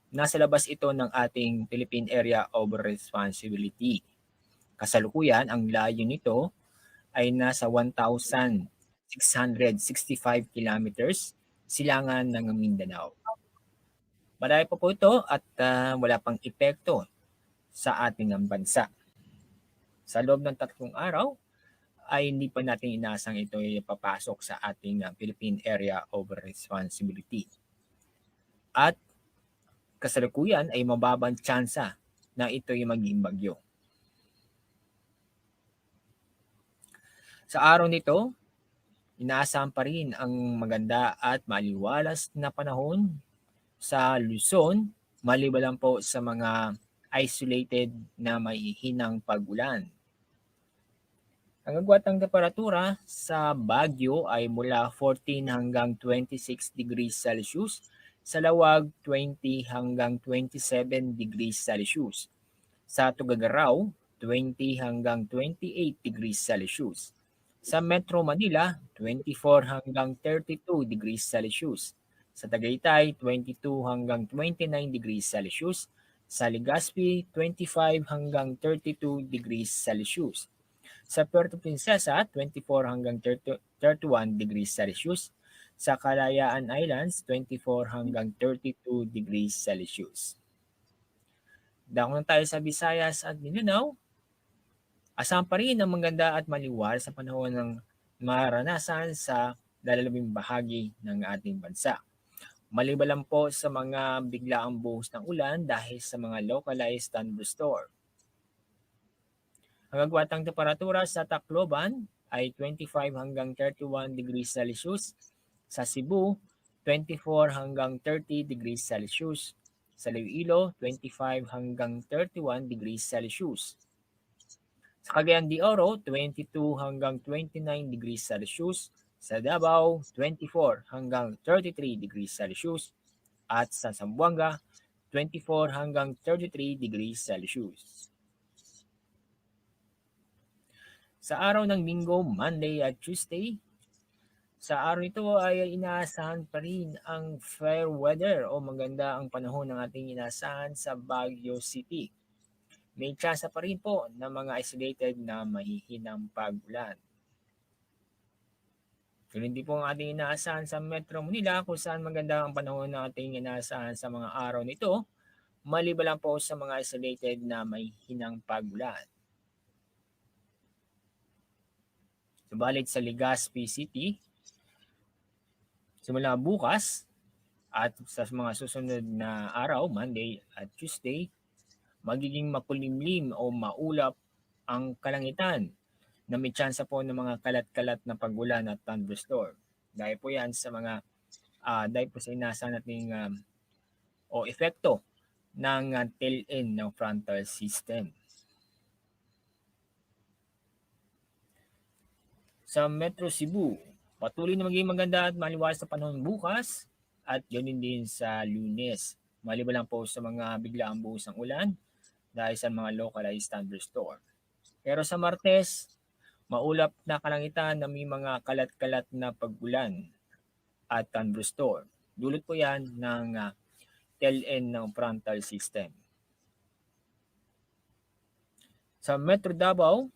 Nasa labas ito ng ating Philippine Area of Responsibility. Kasalukuyan, ang layo nito ay nasa 1,665 kilometers silangan ng Mindanao. Malayo pa po ito at wala pang epekto sa ating bansa. Sa loob ng 3 araw, ay hindi pa natin inasang ito ay papasok sa ating Philippine Area of Responsibility. At kasalukuyan ay mababang tsansa na ito ay maging bagyo. Sa araw nito, inaasahan pa rin ang maganda at maliwalas na panahon sa Luzon, maliban lang po sa mga isolated na mahihinang pag-ulan. Ang agwatang temperatura sa Baguio ay mula 14 hanggang 26 degrees Celsius, sa Lawag 20 hanggang 27 degrees Celsius, sa Tuguegarao 20 hanggang 28 degrees Celsius, sa Metro Manila 24 hanggang 32 degrees Celsius, sa Tagaytay 22 hanggang 29 degrees Celsius, sa Legazpi 25 hanggang 32 degrees Celsius, sa Puerto Princesa 24 hanggang 31 degrees Celsius, sa Kalayaan Islands 24 hanggang 32 degrees Celsius. Dako na tayo sa Visayas at Mindanao. Asahan pa rin ang maganda at maliwalas sa panahon ng maranasan sa lalalabing bahagi ng ating bansa. Maliban lang po sa mga biglaang buhos ng ulan dahil sa mga localized thunderstorm. Ang agwatang temperatura sa Tacloban ay 25 hanggang 31 degrees Celsius, sa Cebu 24 hanggang 30 degrees Celsius, sa Iloilo 25 hanggang 31 degrees Celsius. Sa Cagayan de Oro, 22 hanggang 29 degrees Celsius, sa Davao, 24 hanggang 33 degrees Celsius, at sa Zamboanga, 24 hanggang 33 degrees Celsius. Sa araw ng Linggo, Monday at Tuesday, sa araw nito ay inaasahan pa rin ang fair weather o maganda ang panahon ng ating inaasahan sa Baguio City. May tsansa pa rin po ng mga isolated na mahihinang pag-ulan. So, hindi po ang ating inaasahan sa Metro Manila kung saan maganda ang panahon ng ating inaasahan sa mga araw nito, maliban lang po sa mga isolated na mahihinang pag-ulan. Subalit sa Legazpi City, simula bukas at sa mga susunod na araw, Monday at Tuesday, magiging makulimlim o maulap ang kalangitan na may tsansa po ng mga kalat-kalat na pag-ulan at thunderstorm. Dahil po yan sa mga dahil po sa inaasahan nating o epekto ng tail end ng frontal system. Sa Metro Cebu, patuloy na maging maganda at maliwalas sa panahon bukas at ganoon din sa Lunes. Maliban lang po sa mga biglaang buhos ng ulan dahil sa mga localized thunderstorm. Pero sa Martes, maulap na kalangitan na may mga kalat-kalat na pag-ulan at thunderstorm. Dulot po yan ng tail end ng frontal system. Sa Metro Davao,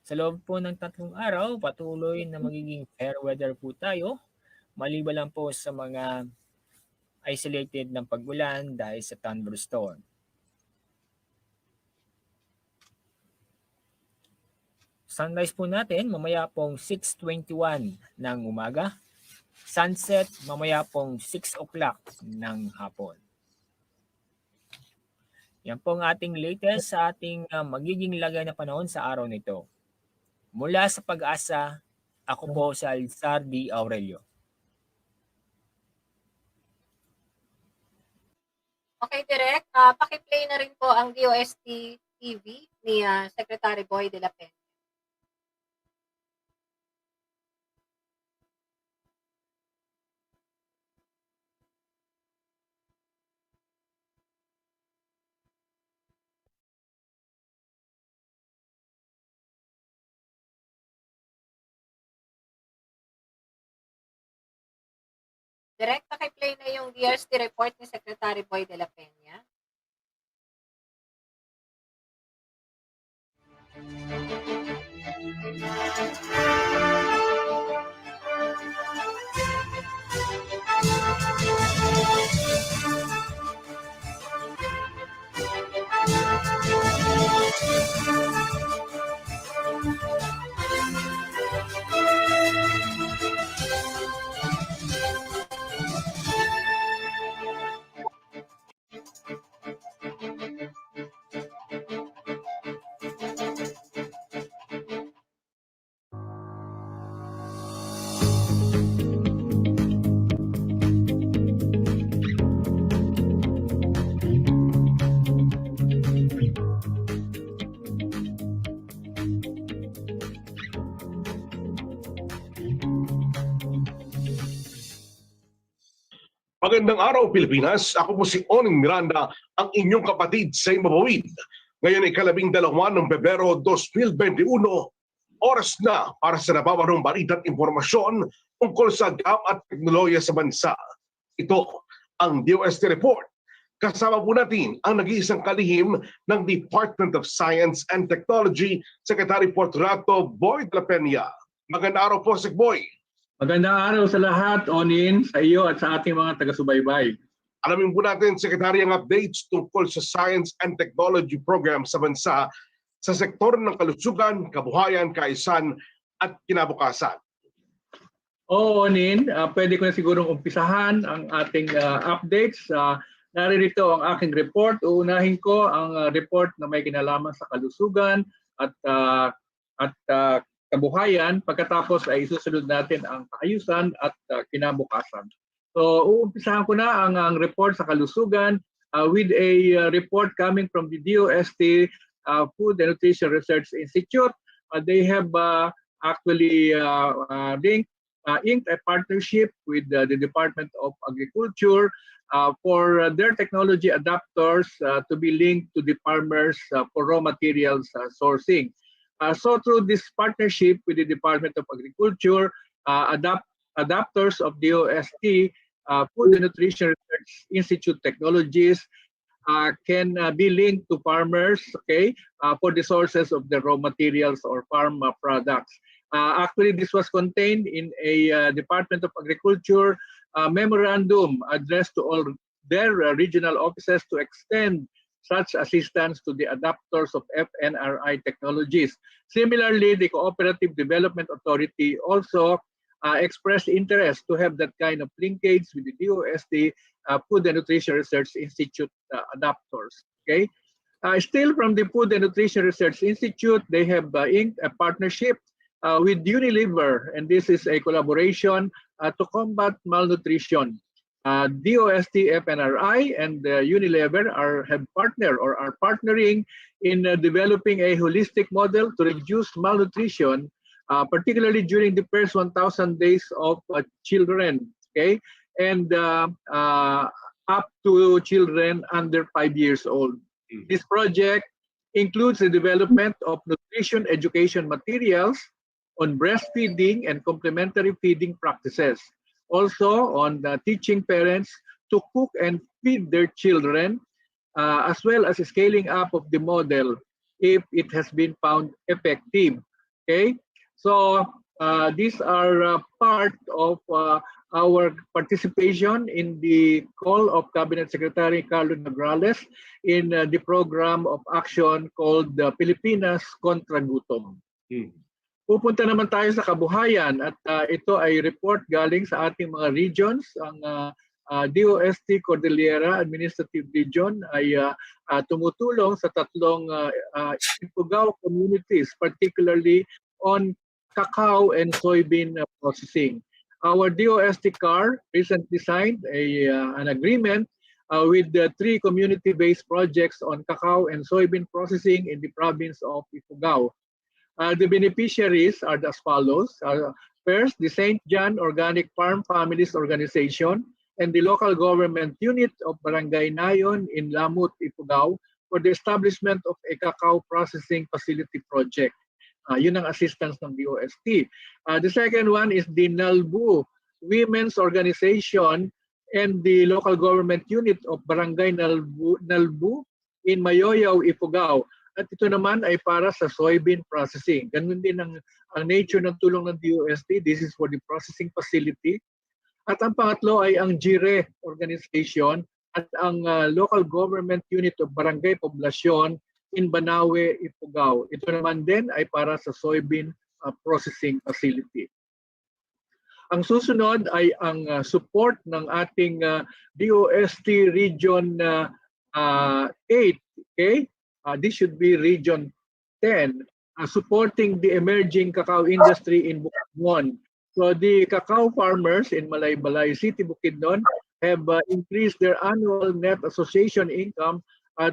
sa loob po ng 3 araw, patuloy na magiging fair weather po tayo. Maliban lang po sa mga isolated ng pag-ulan dahil sa thunderstorm. Sunrise po natin mamaya pong 6:21 ng umaga. Sunset mamaya pong 6 o'clock ng hapon. Yan po ang ating latest sa ating magiging lagay na panahon sa araw nito. Mula sa Pag-asa, ako po si Alzar D. Aurelio. Okay, Direk. Paki-play na rin po ang DOST TV ni Secretary Boy de la Peña. Direct naki-play na yung DRST report ni Secretary Boy de la Peña. Magandang araw, Pilipinas. Ako po si Oning Miranda, ang inyong kapatid sa Imabawid. Ngayon ay 12 ng Pebrero 2021. Oras na para sa nababarong balita at impormasyon tungkol sa agam at teknolohiya sa bansa. Ito ang DOST Report. Kasama po natin ang nag-iisang kalihim ng Department of Science and Technology, Secretary Fortunato Boy de la Peña. Magandang araw po, Sec Boy. Magandang araw sa lahat, Onin, sa iyo at sa ating mga taga-subaybay. Alamin po natin, Secretary, ang updates tungkol sa Science and Technology Program sa bansa sa sektor ng kalusugan, kabuhayan, kaisan at kinabukasan. Oo, Onin, pwede ko na sigurong umpisahan ang ating updates. Naririto ang aking report. Uunahin ko ang report na may kinalaman sa kalusugan at kabuhayan. Pagkatapos ay isusunod natin ang kaayusan at kinabukasan. So, uumpisahan ko na ang report sa kalusugan with a report coming from the DOST Food and Nutrition Research Institute. They have actually inked a partnership with the Department of Agriculture for their technology adapters to be linked to the farmers for raw materials sourcing. So through this partnership with the Department of Agriculture, adapters of DOST Food and Nutrition Research Institute technologies can be linked to farmers, okay, for the sources of the raw materials or farm products. Actually, this was contained in a Department of Agriculture memorandum addressed to all their regional offices to extend such assistance to the adapters of FNRI technologies. Similarly, the Cooperative Development Authority also expressed interest to have that kind of linkage with the DOST Food and Nutrition Research Institute adapters. Okay, still from the Food and Nutrition Research Institute, they have inked a partnership with Unilever, and this is a collaboration to combat malnutrition. DOST FNRI and Unilever have partnered or are partnering in developing a holistic model to reduce malnutrition, particularly during the first 1,000 days of children, okay, and up to children under 5 years old. This project includes the development of nutrition education materials on breastfeeding and complementary feeding practices. Also on teaching parents to cook and feed their children, as well as scaling up of the model if it has been found effective. Okay, so these are part of our participation in the call of Cabinet Secretary Carlo Nograles in the program of action called Pilipinas Contra Gutom. Pupunta naman tayo sa kabuhayan at ito ay report galing sa ating mga regions. Ang DOST Cordillera Administrative Region ay tumutulong sa tatlong Ifugao communities, particularly on cacao and soybean processing. Our DOST CAR recently signed an agreement with the 3 community-based projects on cacao and soybean processing in the province of Ifugao. The beneficiaries are as follows. First, the St. John Organic Farm Families Organization and the local government unit of Barangay Nayon in Lamut, Ifugao for the establishment of a cacao processing facility project. Yun ang assistance ng DOST. The second one is the Nalbu Women's Organization and the local government unit of Barangay Nalbu in Mayoyaw, Ifugao. At ito naman ay para sa soybean processing. Ganun din ang nature ng tulong ng DOST. This is for the processing facility. At ang pangatlo ay ang GIRE organization at ang local government unit of Barangay Poblacion in Banawe, Ifugao. Ito naman din ay para sa soybean processing facility. Ang susunod ay ang support ng ating DOST Region 8. Okay? This should be Region 10, supporting the emerging cacao industry in Bukidnon. So the cacao farmers in Malaybalay City, Bukidnon, have increased their annual net association income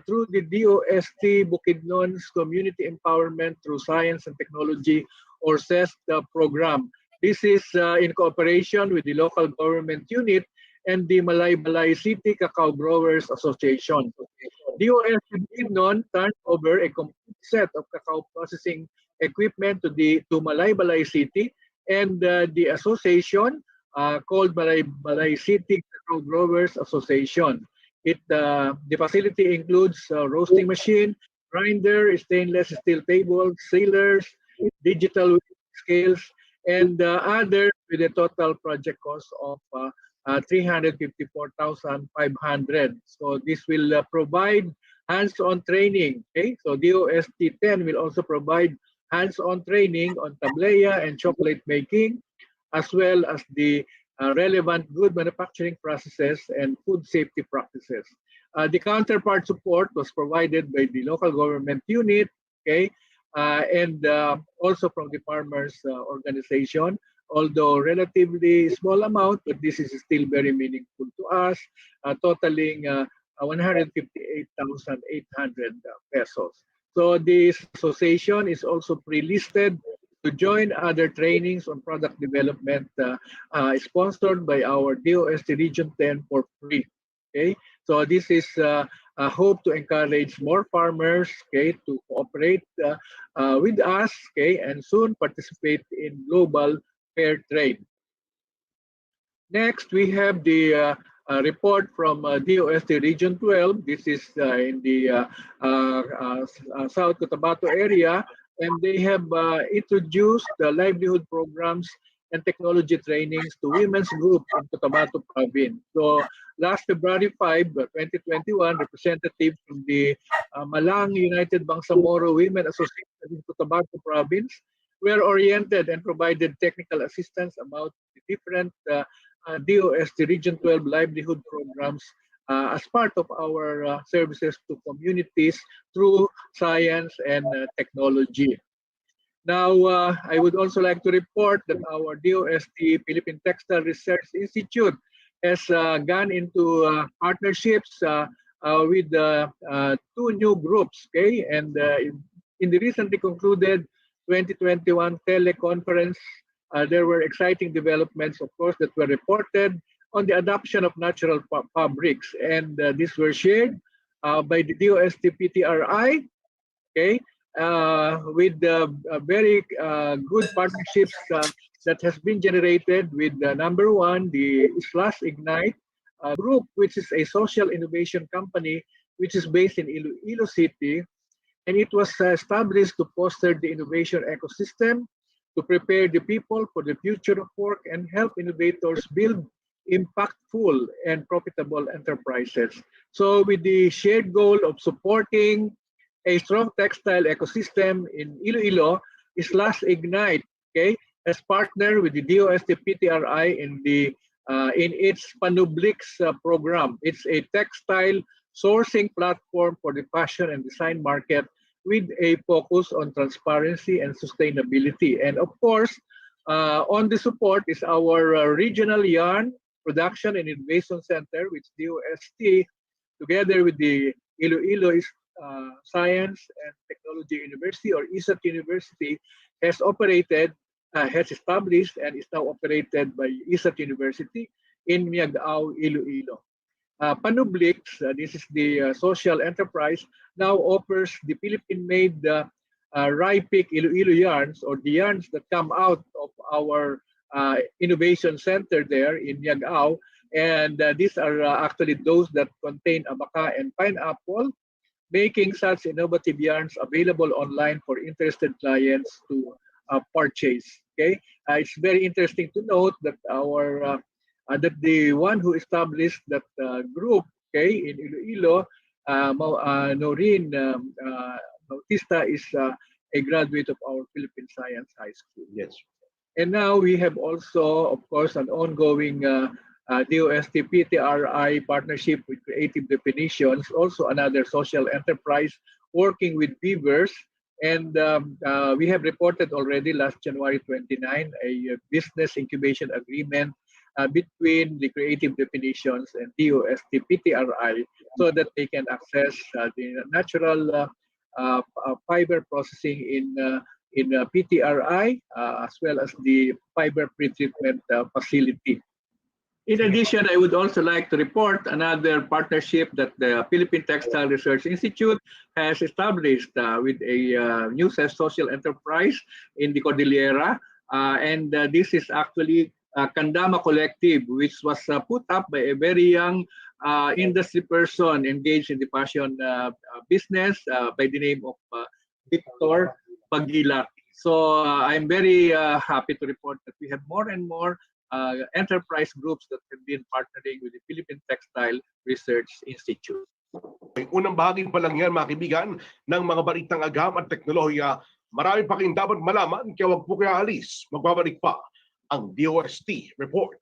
through the DOST Bukidnon's Community Empowerment through Science and Technology or CEST program. This is in cooperation with the local government unit and the Malaybalay City Cacao Growers Association. DOST Bukidnon turned over a complete set of cacao processing equipment to Malaybalay City, and the association called Malaybalay City Cacao Growers Association. The facility includes roasting machine, grinder, stainless steel tables, sealers, digital scales, and others with a total project cost of 354,500. So this will provide hands-on training. Okay, so DOST 10 will also provide hands-on training on tableya and chocolate making, as well as the relevant good manufacturing processes and food safety practices. The counterpart support was provided by the local government unit, okay, and also from the farmers organization, although relatively small amount, but this is still very meaningful to us, totaling 158,800 pesos. So this association is also pre-listed to join other trainings on product development sponsored by our DOST Region 10 for free. Okay, so this is a hope to encourage more farmers, okay, to cooperate with us, okay, and soon participate in global fair trade. Next, we have the report from DOST Region 12. This is in the South Cotabato area, and they have introduced the livelihood programs and technology trainings to women's group in Cotabato Province. So last February 5, 2021, representatives from the Malang United Bangsamoro Women Association in Cotabato Province were oriented and provided technical assistance about the different DOST Region 12 livelihood programs as part of our services to communities through science and technology. Now, I would also like to report that our DOST Philippine Textile Research Institute has gone into partnerships with 2 new groups, okay? And in the recently concluded 2021 teleconference, there were exciting developments, of course, that were reported on the adoption of natural fabrics. And these were shared by the DOST PTRI, okay, with very good partnerships that has been generated with number 1, the Slash Ignite group, which is a social innovation company, which is based in Iloilo City. And it was established to foster the innovation ecosystem, to prepare the people for the future of work, and help innovators build impactful and profitable enterprises. So with the shared goal of supporting a strong textile ecosystem in Iloilo, Slash Ignite, okay, has partnered with the DOST PTRI in its Panublix program. It's a textile sourcing platform for the fashion and design market with a focus on transparency and sustainability. And of course, on the support is our regional yarn production and innovation center, which DOST together with the Iloilo Science and Technology University, or ISAT University, has established and is now operated by ISAT University in Miagao, Iloilo. Panublix, this is the social enterprise, now offers the Philippine-made Rye-Pick Iloilo yarns, or the yarns that come out of our innovation center there in Miagao. And these are actually those that contain abaca and pineapple, making such innovative yarns available online for interested clients to purchase. Okay, it's very interesting to note that that the one who established that group, okay, in Iloilo, Noreen Bautista, is a graduate of our Philippine Science High School. Yes. And now we have also, of course, an ongoing DOST-PTRI partnership with Creative Definitions, also another social enterprise working with weavers. And we have reported already last January 29 a business incubation agreement between the Creative Definitions and DOST-PTRI, so that they can access the natural fiber processing in PTRI, as well as the fiber pretreatment facility. In addition, I would also like to report another partnership that the Philippine Textile Research Institute has established with a new social enterprise in the Cordillera. And this is actually Kandama Collective, which was put up by a very young industry person engaged in the fashion business by the name of Victor Aguilar. So I'm very happy to report that we have more and more enterprise groups that have been partnering with the Philippine Textile Research Institute. Unang bahagi pa lang yan, mga kaibigan, ng mga balitang agam at teknolohiya. Marami pa kayong dapat malaman, kaya wag po kayo alis. Magbabalik pa ang DOST Report.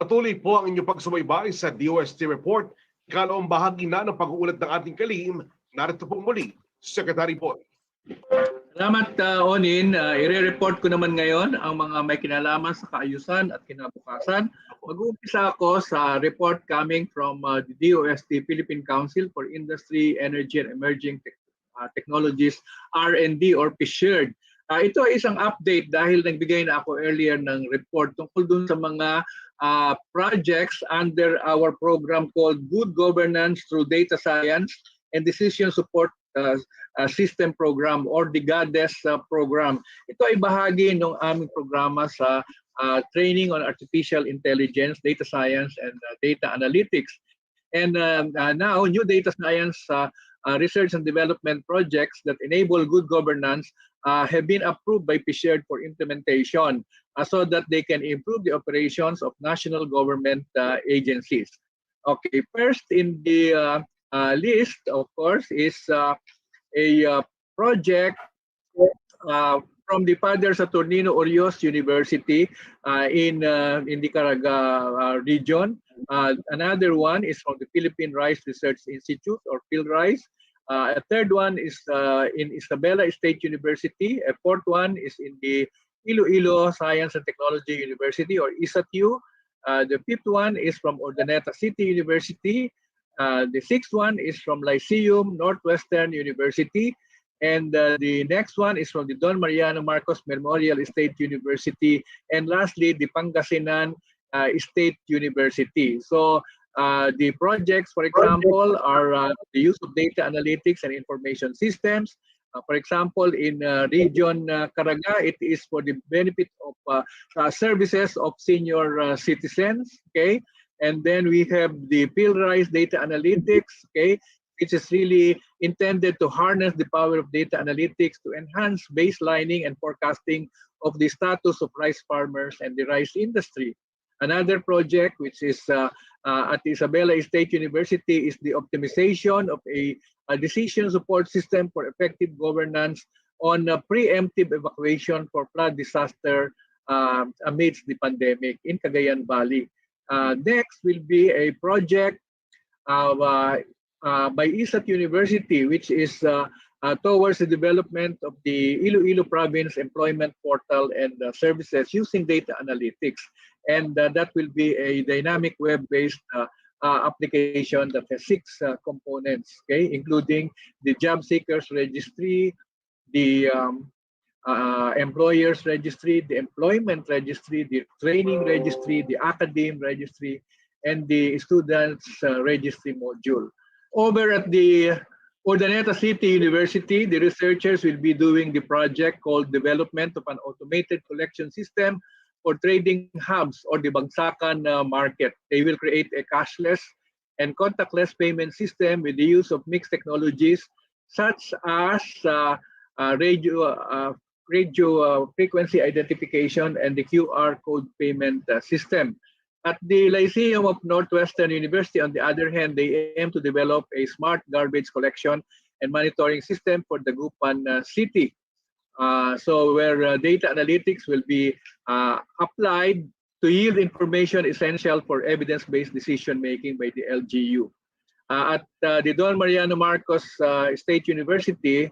Patuloy po ang inyong pagsubaybay sa DOST Report. Ikalawang bahagi na ng pag-uulat ng ating kalihim. Narito pong muli, Secretary Paul. Salamat, Onin. I-report ko naman ngayon ang mga may kinalaman sa kaayusan at kinabukasan. Mag-uumpisa ako sa report coming from the DOST Philippine Council for Industry, Energy, and Emerging Technologies, R&D, or PSERD. Ito ay isang update dahil nagbigay na ako earlier ng report tungkol dun sa mga projects under our program called Good Governance Through Data Science and Decision Support System Program, or the GADES program. Ito ay bahagi ng aming programa sa Training on Artificial Intelligence, Data Science, and Data Analytics. And now, new data science research and development projects that enable good governance have been approved by PSERD for implementation so that they can improve the operations of national government agencies. Okay, first in the list, of course, is a project from the Father Saturnino Orios University in the Caraga region. Another one is from the Philippine Rice Research Institute, or PhilRice. A third one is in Isabela State University. A fourth one is in the Iloilo Science and Technology University, or ISATU. The fifth one is from Urdaneta City University. The sixth one is from Lyceum Northwestern University. And the next one is from the Don Mariano Marcos Memorial State University. And lastly, the Pangasinan State University. So The projects, for example, are the use of data analytics and information systems. For example, in Region Caraga, it is for the benefit of services of senior citizens. Okay, and then we have the PhilRise data analytics. Okay, which is really intended to harness the power of data analytics to enhance baselining and forecasting of the status of rice farmers and the rice industry. Another project, which is at Isabela State University, is the optimization of a decision support system for effective governance on preemptive evacuation for flood disaster amidst the pandemic in Cagayan Valley. Next will be a project by ISAT University, which is towards the development of the Iloilo Province Employment Portal and services using data analytics. And that will be a dynamic web-based application that has 6 components, okay, including the job seekers registry, the employers registry, the employment registry, the training registry, the academe registry, and the students registry module. Over at the Urdaneta City University, the researchers will be doing the project called Development of an Automated Collection System for Trading Hubs or the Bagsakan Market. They will create a cashless and contactless payment system with the use of mixed technologies such as radio frequency identification and the QR code payment system. At the Lyceum of Northwestern University, on the other hand, they aim to develop a smart garbage collection and monitoring system for the Gupan city. So where data analytics will be applied to yield information essential for evidence-based decision-making by the LGU. At the Don Mariano Marcos State University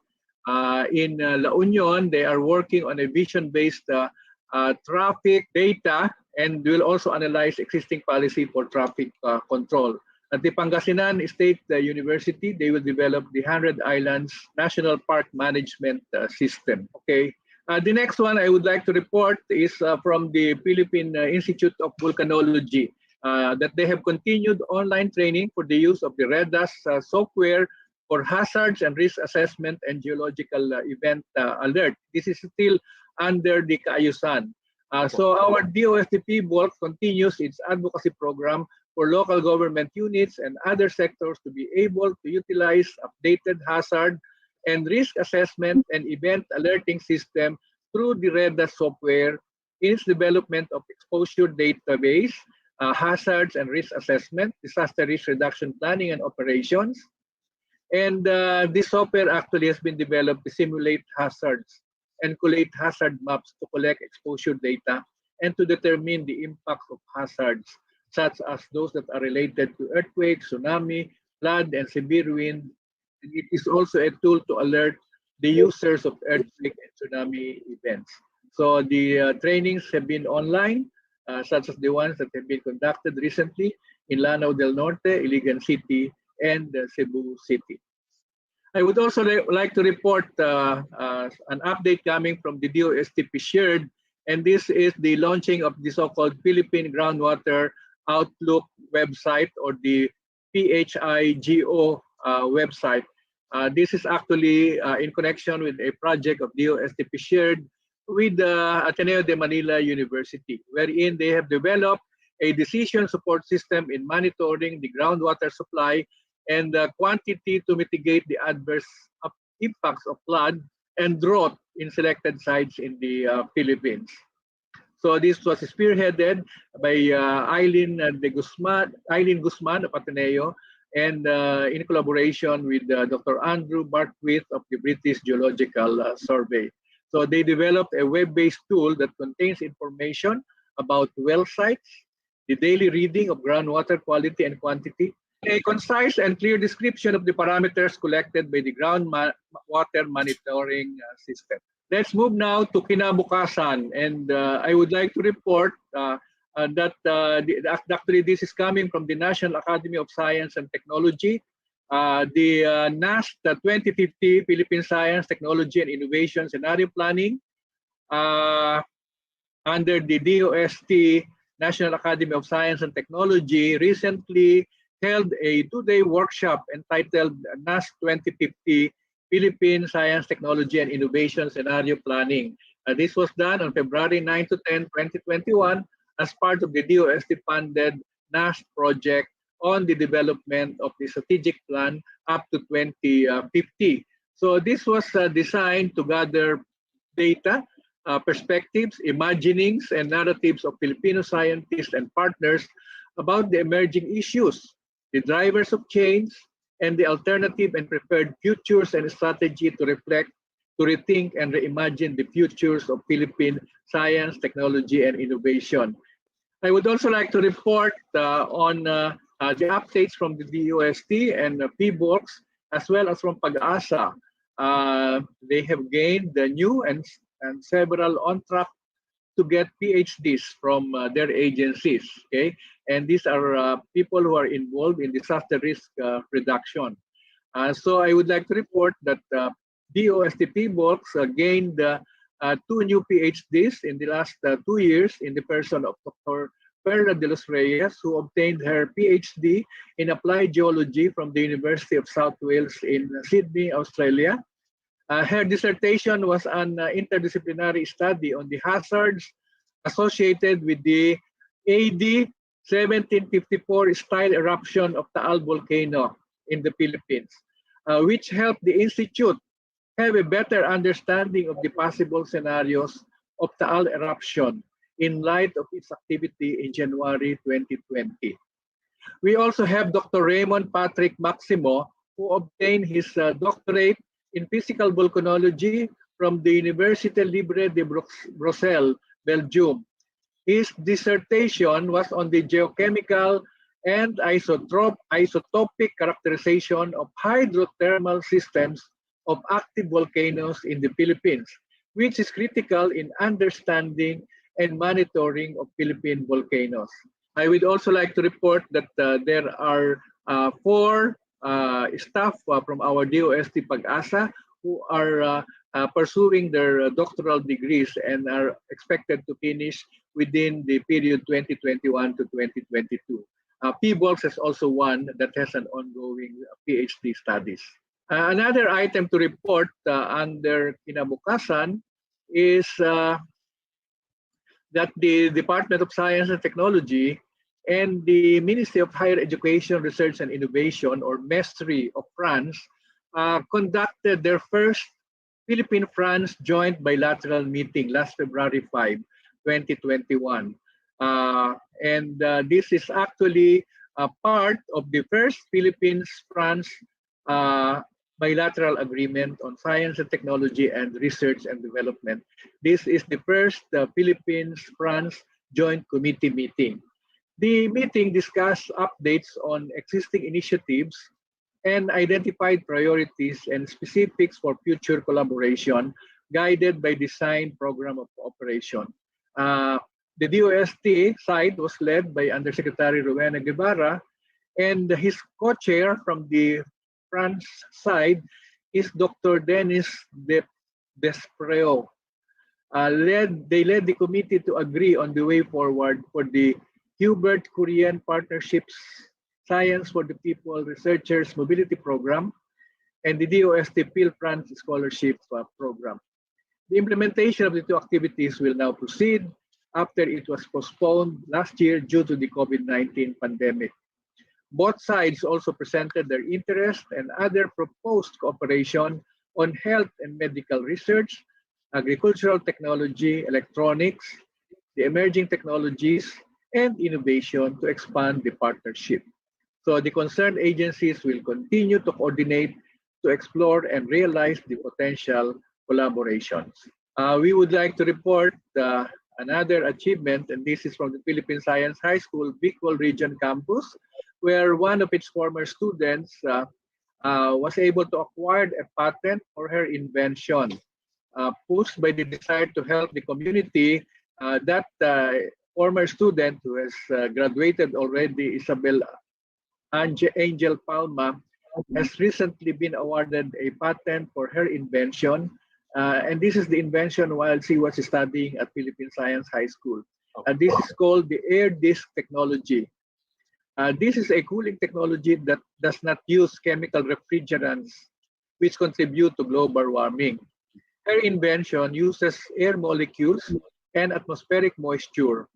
in La Union, they are working on a vision-based traffic data and will also analyze existing policy for traffic control. At the Pangasinan State University, they will develop the 100 Islands National Park Management System. Okay. The next one I would like to report is from the Philippine Institute of Volcanology, that they have continued online training for the use of the REDAS software for hazards and risk assessment and geological event alert. This is still under the Kaayusan. So our DOSTP work continues its advocacy program for local government units and other sectors to be able to utilize updated hazard and risk assessment and event alerting system through the REDA software in its development of exposure database, hazards and risk assessment, disaster risk reduction planning and operations. And this software actually has been developed to simulate hazards and collate hazard maps to collect exposure data and to determine the impact of hazards, such as those that are related to earthquake, tsunami, flood, and severe wind. And it is also a tool to alert the users of earthquake and tsunami events. So the trainings have been online, such as the ones that have been conducted recently in Lanao del Norte, Iligan City, and Cebu City. I would also like to report an update coming from the DOSTP shared, and this is the launching of the so-called Philippine Groundwater Outlook website, or the PHIGO website. This is actually in connection with a project of DOSTP shared with Ateneo de Manila University, wherein they have developed a decision support system in monitoring the groundwater supply and the quantity to mitigate the adverse impacts of flood and drought in selected sites in the Philippines. So this was spearheaded by Eileen Guzman of Ateneo, and in collaboration with Dr. Andrew Barkwith of the British Geological Survey. So they developed a web-based tool that contains information about well sites, the daily reading of groundwater quality and quantity, a concise and clear description of the parameters collected by the groundwater monitoring system. Let's move now to kinabukasan, and I would like to report that actually this is coming from the National Academy of Science and Technology, the NAST 2050 Philippine Science, Technology and Innovation Scenario Planning under the DOST National Academy of Science and Technology recently held a two-day workshop entitled NAS 2050 Philippine Science, Technology, and Innovation Scenario Planning. This was done on February 9 to 10, 2021 as part of the DOST-funded NAS project on the development of the strategic plan up to 2050. So this was designed to gather data, perspectives, imaginings, and narratives of Filipino scientists and partners about the emerging issues, the drivers of change, and the alternative and preferred futures and strategy to reflect, to rethink, and reimagine the futures of Philippine science, technology, and innovation. I would also like to report on the updates from the DOST and PBOX, as well as from Pag-asa. They have gained the new and several on track to get PhDs from their agencies. Okay, and these are people who are involved in disaster risk reduction. So I would like to report that DOST PBOX gained 2 new PhDs in the last 2 years in the person of Dr. Perla de los Reyes, who obtained her PhD in applied geology from the University of South Wales in Sydney, Australia. Her dissertation was an interdisciplinary study on the hazards associated with the AD 1754 style eruption of Taal volcano in the Philippines, which helped the Institute have a better understanding of the possible scenarios of Taal eruption in light of its activity in January 2020. We also have Dr. Raymond Patrick Maximo, who obtained his doctorate in physical volcanology from the Université Libre de Bruxelles, Belgium. His dissertation was on the geochemical and isotopic characterization of hydrothermal systems of active volcanoes in the Philippines, which is critical in understanding and monitoring of Philippine volcanoes. I would also like to report that there are 4 staff from our DOST Pag-asa who are pursuing their doctoral degrees and are expected to finish within the period 2021 to 2022. PBOX is also one that has an ongoing PhD studies. Another item to report under kinabukasan is that the Department of Science and Technology and the Ministry of Higher Education, Research and Innovation, or MESTRI of France, conducted their first Philippine-France joint bilateral meeting last February 5, 2021. This is actually a part of the first Philippines-France bilateral agreement on science and technology and research and development. This is the first Philippines-France joint committee meeting. The meeting discussed updates on existing initiatives and identified priorities and specifics for future collaboration guided by design program of cooperation. The DOST side was led by Undersecretary Rowena Guevara, and his co-chair from the France side is Dr. Dennis Despreo. They led the committee to agree on the way forward for the Hubert Korean Partnerships Science for the People Researchers Mobility Program and the DOST Phil France Scholarship Program. The implementation of the 2 activities will now proceed after it was postponed last year due to the COVID-19 pandemic. Both sides also presented their interest and other proposed cooperation on health and medical research, agricultural technology, electronics, the emerging technologies, and innovation to expand the partnership. So the concerned agencies will continue to coordinate to explore and realize the potential collaborations. We would like to report another achievement, and this is from the Philippine Science High School Bicol Region Campus, where one of its former students was able to acquire a patent for her invention, pushed by the desire to help the community. That former student who has graduated already, Isabel Angel Palma, has recently been awarded a patent for her invention. And this is the invention while she was studying at Philippine Science High School. This is called the air disk technology. This is a cooling technology that does not use chemical refrigerants, which contribute to global warming. Her invention uses air molecules and atmospheric moisture,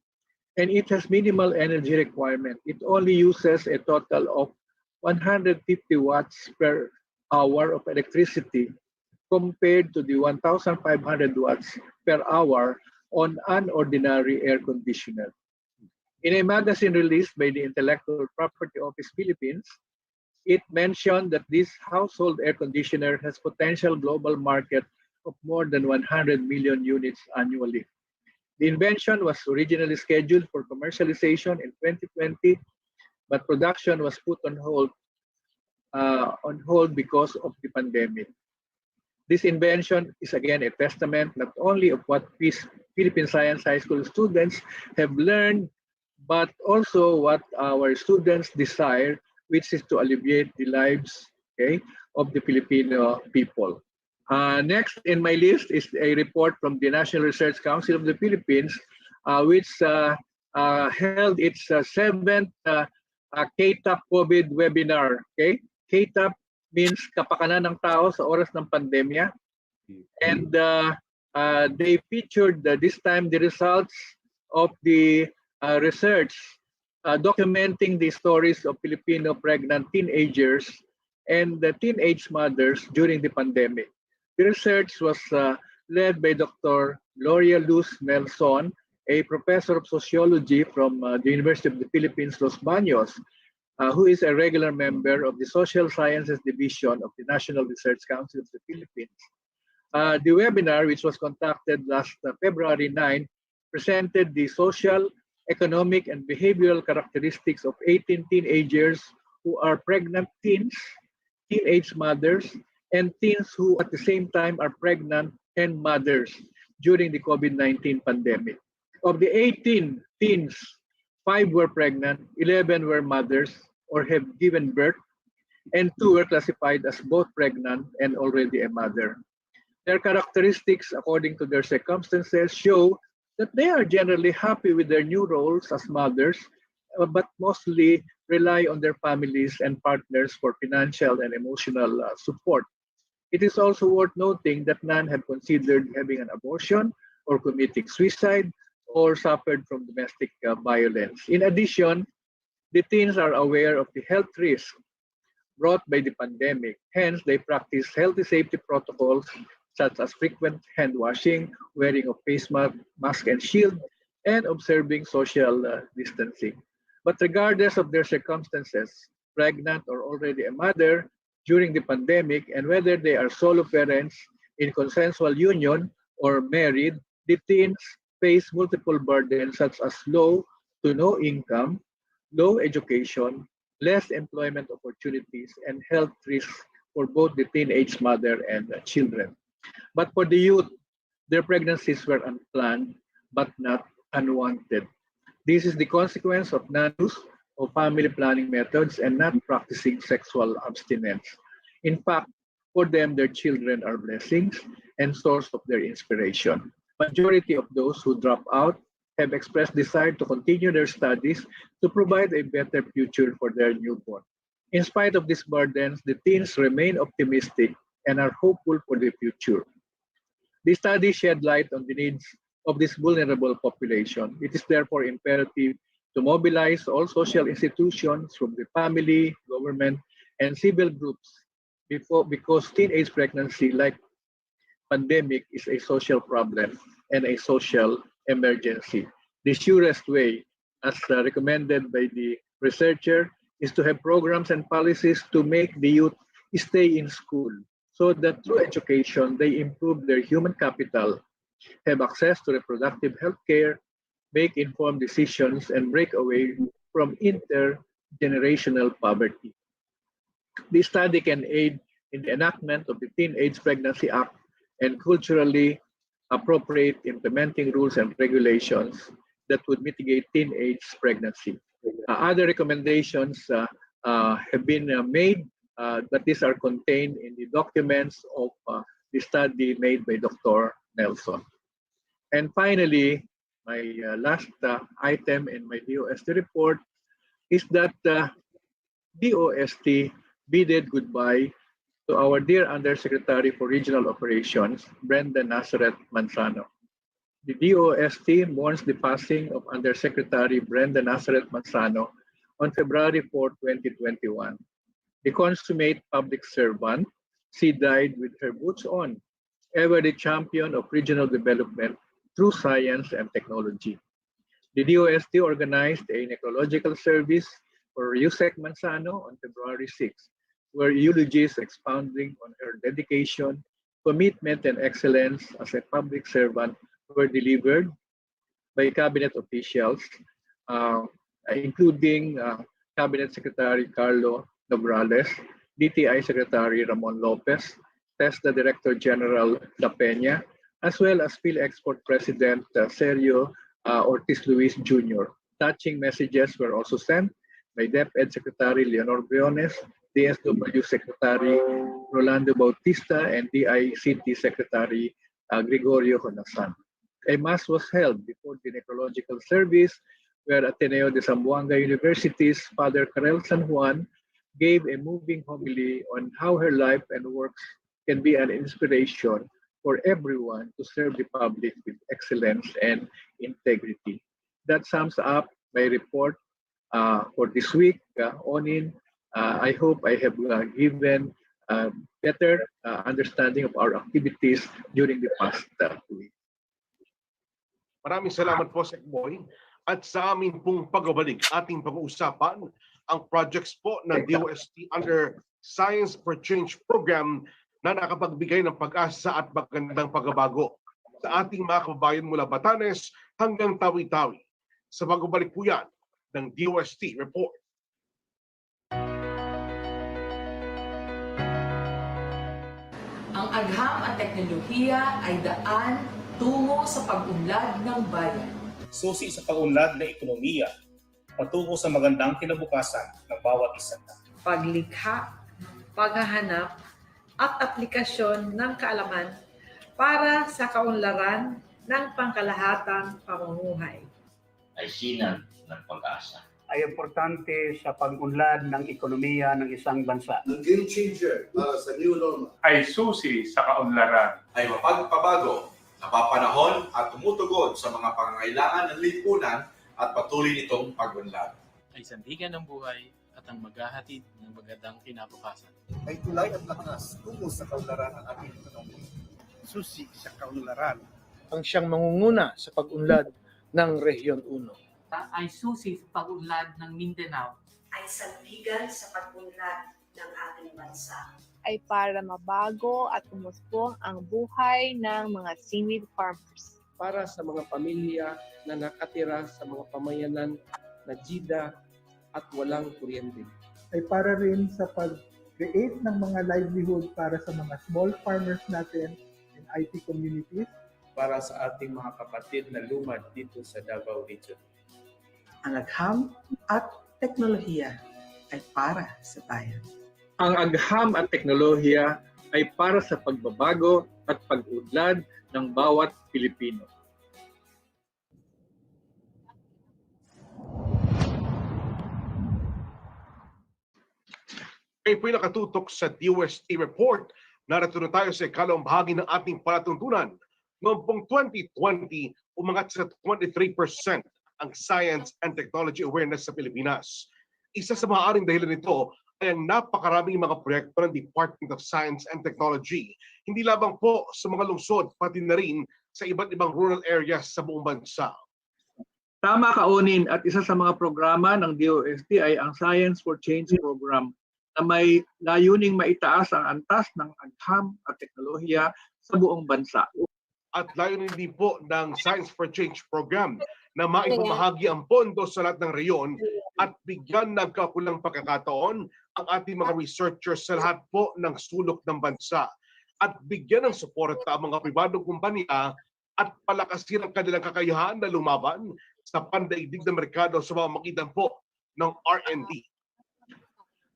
and it has minimal energy requirement. It only uses a total of 150 watts per hour of electricity compared to the 1,500 watts per hour on an ordinary air conditioner. In a magazine released by the Intellectual Property Office Philippines, it mentioned that this household air conditioner has potential global market of more than 100 million units annually. The invention was originally scheduled for commercialization in 2020, but production was put on hold because of the pandemic. This invention is again a testament not only of what Philippine Science High School students have learned, but also what our students desire, which is to alleviate the lives, okay, of the Filipino people. Next in my list is a report from the National Research Council of the Philippines, which held its seventh KTAP COVID webinar. Okay? KTAP means kapakanan ng tao sa oras ng pandemya. And they featured this time the results of the research documenting the stories of Filipino pregnant teenagers and the teenage mothers during the pandemic. The research was led by Dr. Gloria Luz Nelson, a professor of sociology from the University of the Philippines, Los Baños, who is a regular member of the Social Sciences Division of the National Research Council of the Philippines. The webinar, which was conducted last February 9, presented the social, economic, and behavioral characteristics of 18 teenagers who are pregnant teens, teenage mothers, and teens who at the same time are pregnant and mothers during the COVID-19 pandemic. Of the 18 teens, 5 were pregnant, 11 were mothers or have given birth, and 2 were classified as both pregnant and already a mother. Their characteristics, according to their circumstances, show that they are generally happy with their new roles as mothers, but mostly rely on their families and partners for financial and emotional support. It is also worth noting that none have considered having an abortion or committing suicide or suffered from domestic violence. In addition, the teens are aware of the health risks brought by the pandemic. Hence, they practice healthy safety protocols such as frequent hand washing, wearing of face mask and shield, and observing social distancing. But regardless of their circumstances, pregnant or already a mother during the pandemic, and whether they are solo parents in consensual union or married, the teens face multiple burdens such as low to no income, low education, less employment opportunities, and health risks for both the teenage mother and the children. But for the youth, their pregnancies were unplanned but not unwanted. This is the consequence of non-use of family planning methods and not practicing sexual abstinence. In fact, for them, their children are blessings and source of their inspiration. Majority of those who drop out have expressed desire to continue their studies to provide a better future for their newborn. In spite of these burdens, the teens remain optimistic and are hopeful for the future. The study shed light on the needs of this vulnerable population. It is therefore imperative to mobilize all social institutions from the family, government, and civil groups because teenage pregnancy, like pandemic, is a social problem and a social emergency. The surest way, as recommended by the researcher, is to have programs and policies to make the youth stay in school so that through education they improve their human capital, have access to reproductive health care, make informed decisions, and break away from intergenerational poverty. This study can aid in the enactment of the Teenage Pregnancy Act and culturally appropriate implementing rules and regulations that would mitigate teenage pregnancy. Other recommendations have been made, but these are contained in the documents of the study made by Dr. Nelson. And finally, my last item in my DOST report is that DOST bidded goodbye to our dear Undersecretary for Regional Operations, Brenda Nazareth Manzano. The DOST mourns the passing of Undersecretary Brenda Nazareth Manzano on February 4, 2021. The consummate public servant, she died with her boots on, ever the champion of regional development through science and technology. The DOST organized a necrological service for Yusek Manzano on February 6, where eulogies expounding on her dedication, commitment, and excellence as a public servant were delivered by cabinet officials, including Cabinet Secretary Carlo Nograles, DTI Secretary Ramon Lopez, TESDA Director General La Peña, as well as PhilExport President Sergio Ortiz Luis Jr. Touching messages were also sent by DepEd Secretary Leonor Briones, DSW Secretary Rolando Bautista, and DICT Secretary Gregorio Honasan. A mass was held before the necrological service where Ateneo de Zamboanga University's Father Karel San Juan gave a moving homily on how her life and works can be an inspiration for everyone to serve the public with excellence and integrity. That sums up my report for this week. Onin, I hope I have given better understanding of our activities during the past week. Maraming salamat po, Sec Boy. At sa amin pong pagbabalik, ating pag-uusapan ang projects po ng DOST under Science for Change program na nakapagbigay ng pag-asa at magandang pagbabago sa ating mga kababayan mula Batanes hanggang Tawi-Tawi. Sa pagbabalik po yan ng DOST report. Ang agham at teknolohiya ay daan tungo sa pag-unlad ng bayan. Susi sa pag-unlad ng ekonomiya, patungo sa magandang kinabukasan ng bawat isa. Paglikha, paghahanap, at aplikasyon ng kaalaman para sa kaunlaran ng pangkalahatang pamumuhay. Ay sina ng pag-asa. Ay importante sa pag-unlad ng ekonomiya ng isang bansa. Ang game changer para sa new normal. Ay susi sa kaunlaran. Ay mapagpabago, napapanahon at tumutugod sa mga pangangailangan ng lipunan at patuloy nitong pag-unlad. Ay sandigan ng buhay at ang maghahatid ng magandang kinabukasan. Ay tulay at lakas tungo sa kaunlaran ng ating ekonomiya. Susi sa kaunlaran. Ang siyang mangunguna sa pag-unlad ng Rehiyon 1. Ay susi sa pag-unlad ng Mindanao. Ay sandigan sa pag-unlad ng ating bansa. Ay para mabago at umusbong ang buhay ng mga seaweed farmers. Para sa mga pamilya na nakatira sa mga pamayanan na jida at walang kuryente. Ay para rin sa pag-create ng mga livelihood para sa mga small farmers natin and IT communities. Para sa ating mga kapatid na lumad dito sa Davao Region. Ang agham at teknolohiya ay para sa bayan. Ang agham at teknolohiya ay para sa pagbabago at pag-unlad ng bawat Pilipino. Kayo po'y nakatutok sa DOST report. Narito na tayo sa ikalawang bahagi ng ating palatuntunan. Noong pong 2020, umangat sa 23% ang science and technology awareness sa Pilipinas. Isa sa maaaring dahilan nito ay ang napakaraming mga proyekto ng Department of Science and Technology. Hindi lamang po sa mga lungsod, pati na rin sa iba't ibang rural areas sa buong bansa. Tama ka, Onin, at isa sa mga programa ng DOST ay ang Science for Change program na may layuning maitaas ang antas ng agham at teknolohiya sa buong bansa. At layunin din po ng Science for Change program na maipamahagi ang pondo sa lahat ng reyon at bigyan ng kakulang pagkakataon ang ating mga researchers sa lahat po ng sulok ng bansa at bigyan ng suporta ang mga pribadong kumpanya at palakasin ang kanilang kakayahan na lumaban sa pandaigdig na merkado sa pamamagitan po ng R&D.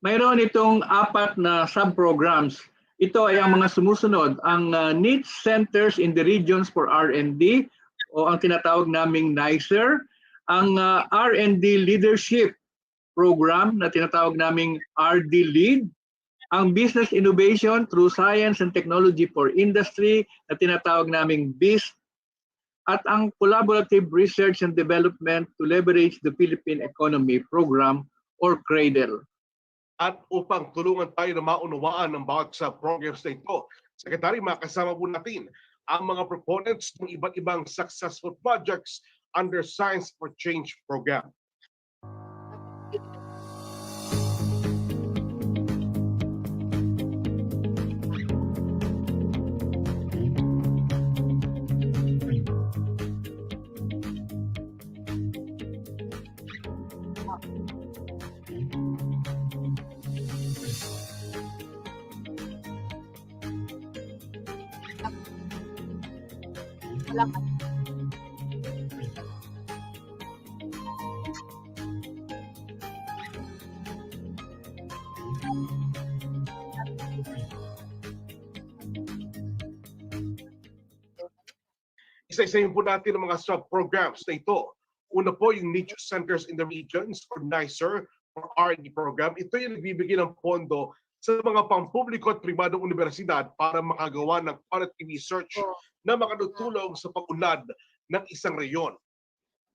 Mayroon itong 4 na sub-programs. Ito ay ang mga sumusunod, ang Niche Centers in the Regions for R&D, o ang tinatawag naming NICER, ang R&D Leadership Program na tinatawag naming RD Lead, ang Business Innovation through Science and Technology for Industry na tinatawag naming BIS, at ang Collaborative Research and Development to Leverage the Philippine Economy Program or CRADLE. At upang tulungan tayo na maunawaan ng bawat sa programs na ito, Secretary, makasama po natin ang mga proponents ng iba't ibang successful projects under Science for Change program. Isa-isahin po natin ang mga sub-programs na ito. Una po yung Nature Centers in the Regions or NICER or R&D program. Ito yung nagbibigay ng pondo sa mga pampubliko at pribadong universidad para makagawa ng quality research na makatutulong sa pag-unlad ng isang reyon.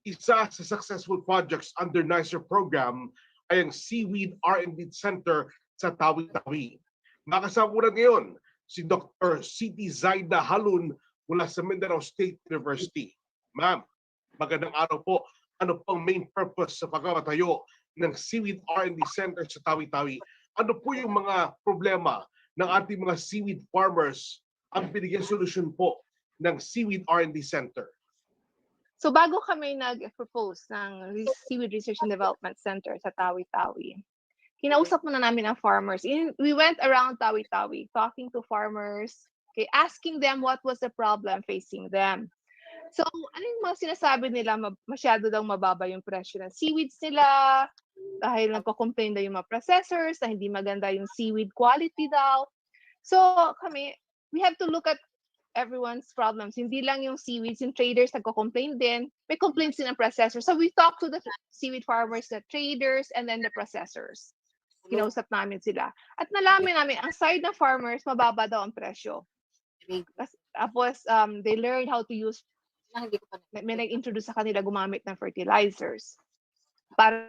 Isa sa successful projects under NICER program ay ang Seaweed R&D Center sa Tawi-Tawi. Nakasama ngayon si Dr. Siti Zaida Halun mula sa Mindanao State University. Ma'am, magandang araw po. Ano pong main purpose sa pagkakatayo ng Seaweed R&D Center sa Tawi-Tawi? Ano po yung mga problema ng ating mga seaweed farmers ang binigyan solusyon po ng Seaweed R&D Center? So bago kami nag-propose ng Seaweed Research and Development Center sa Tawi-Tawi, kinausap muna namin ang farmers. We went around Tawi-Tawi talking to farmers, okay, asking them what was the problem facing them. So ano yung mga sinasabi nila, masyado daw mababa yung presyo ng seaweeds nila, dahil nagko-complain daw yung mga processors na hindi maganda yung seaweed quality daw. So kami, we have to look at everyone's problems. Hindi lang yung seaweeds, yung traders nagko-complain din. May complaints din ng processors. So we talk to the seaweed farmers, the traders, and then the processors. Kinausap namin sila. At nalaman namin, ang side ng farmers, mababa daw ang presyo. Tapos, they learned how to use, may nag-introduce sa kanila gumamit ng fertilizers para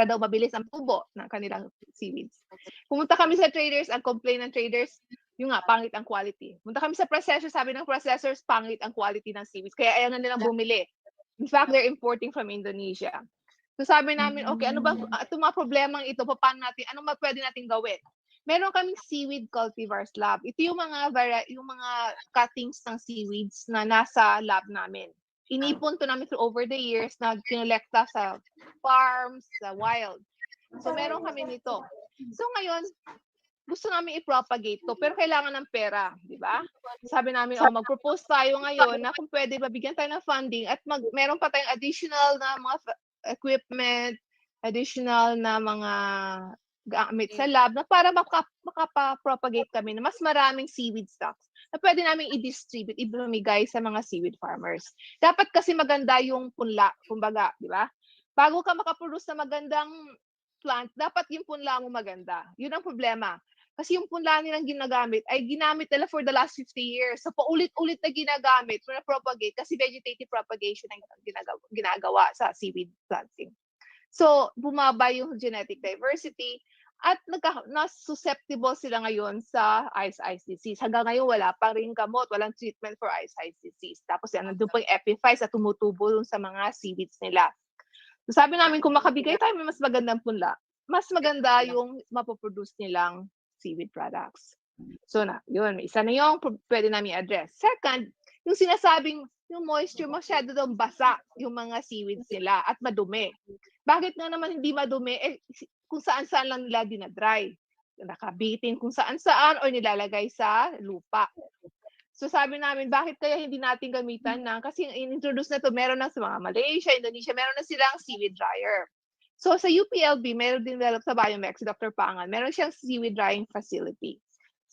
daw mabilis ang tubo ng kanilang seaweeds. Pumunta kami sa traders, ang complaint ng traders, yung nga, pangit ang quality. Punta kami sa processors, sabi ng processors, pangit ang quality ng seaweeds. Kaya ayaw na nilang bumili. In fact, they're importing from Indonesia. So sabi namin, okay, ano ba, itong mga problemang ito, paano natin, ano ba pwede natin gawin? Meron kaming seaweed cultivars lab. Ito yung mga cuttings ng seaweeds na nasa lab namin. Inipon to namin through over the years na kinolekta sa farms, sa wild. So meron kami nito. So ngayon, gusto namin i-propagate to, pero kailangan ng pera, di ba? Sabi namin, mag-propose tayo ngayon na kung pwede mabigyan tayo ng funding at meron pa tayong additional na mga equipment, additional na mga gamit sa lab na para makapropagate kami na mas maraming seaweed stocks na pwede namin i-distribute, ibigay sa mga seaweed farmers. Dapat kasi maganda yung punla, kumbaga, di ba? Bago ka makaproduce na magandang plant, dapat yung punla mo maganda. Yun ang problema. Kasi yung punla nilang ginagamit ay ginamit nila for the last 50 years. So paulit-ulit na ginagamit para propagate kasi vegetative propagation ang ginagawa sa seaweed planting. So bumaba yung genetic diversity at na-susceptible sila ngayon sa ice disease. Hanggang ngayon wala pa rin gamot, walang treatment for ice disease. Tapos nandun pa yung epiphytes at tumutubo sa mga seaweeds nila. So sabi namin kung makabigay tayo may mas magandang punla, mas maganda yung mapoproduce nilang seaweed products. So yun, isa na yung pwede namin address. Second, yung sinasabing yung moisture, masyado daw basa yung mga seaweeds nila at madumi. Bakit nga naman hindi madumi? Kung saan-saan lang nila dinadry. Nakabitin kung saan-saan o nilalagay sa lupa. So sabi namin, bakit kaya hindi natin gamitan kasi in-introduce na to, meron na sa mga Malaysia, Indonesia, meron na silang seaweed dryer. So sa UPLB, meron din develop sa Biomex, si Dr. Pangan, meron siyang seaweed drying facility.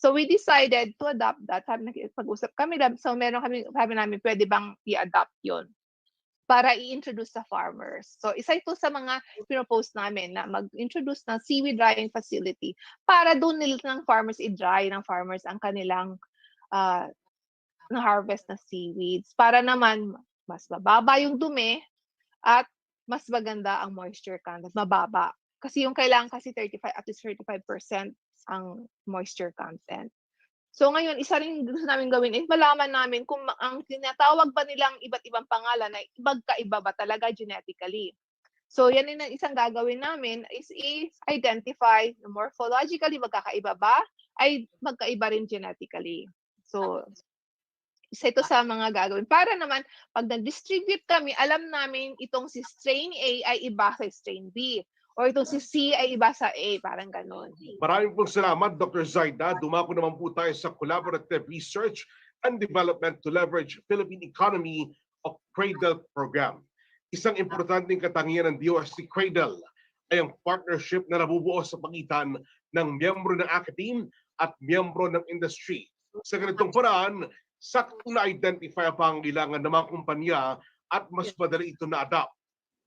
So we decided to adopt that. Pag-usap kami, so meron kami, sabi namin, pwede bang i-adopt yun para i-introduce sa farmers. So isa ito sa mga pinopose namin na mag-introduce ng seaweed drying facility para doon nila ng farmers i-dry ng farmers ang kanilang na-harvest na seaweeds para naman mas mababa yung dumi at mas maganda ang moisture content, mababa. Kasi yung kailangan kasi 35, at least 35% ang moisture content. So ngayon, isa rin gusto namin gawin is malaman namin kung ang tinatawag ba nilang iba't ibang pangalan ay magkaiba ba talaga genetically. So yan ang isang gagawin namin is identify morphologically magkakaiba ba ay magkaiba rin genetically. So isa ito sa mga gagawin. Para naman, pag nag-distribute kami, alam namin itong si strain A ay iba sa strain B. O itong si C ay iba sa A, parang ganon. Maraming pong salamat, Dr. Zaida. Dumako naman po tayo sa Collaborative Research and Development to Leverage Philippine Economy of Cradle Program. Isang importanteng katangian ng DOST Cradle ay ang partnership na nabubuo sa pagitan ng miyembro ng academe at miyembro ng industry. Sa ganitong paraan, saktong na-identify ang pangangailangan ng mga kumpanya at mas madali ito na-adapt.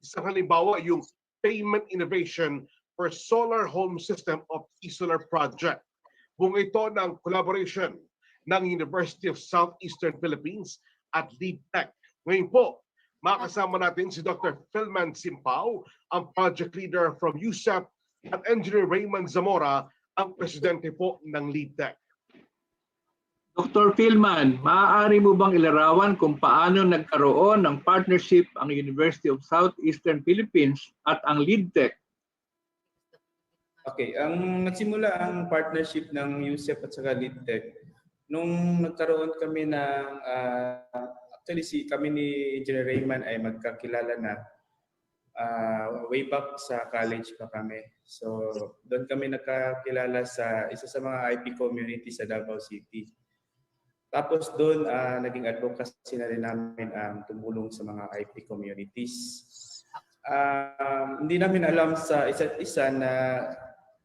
Isang halimbawa, yung Payment Innovation for Solar Home System of e-Solar Project. Bunga ito ng collaboration ng University of Southeastern Philippines at LeadTech. Ngayon po, makasama natin si Dr. Philman Simpao, ang project leader from USAP, at Engineer Raymond Zamora, ang presidente po ng LeadTech. Dr. Philman, maaari mo bang ilarawan kung paano nagkaroon ng partnership ang University of Southeastern Philippines at ang LeadTech? Okay, ang nagsimula ang partnership ng USEP at saka LeadTech nung nagkaroon kami ng actually kami ni Engineer Raymond ay magkakilala na way back sa college pa kami. So doon kami nagkakilala sa isa sa mga IP community sa Davao City. Tapos doon, naging advocacy na rin namin ang tumulong sa mga IP communities. Hindi namin alam sa isa't isa na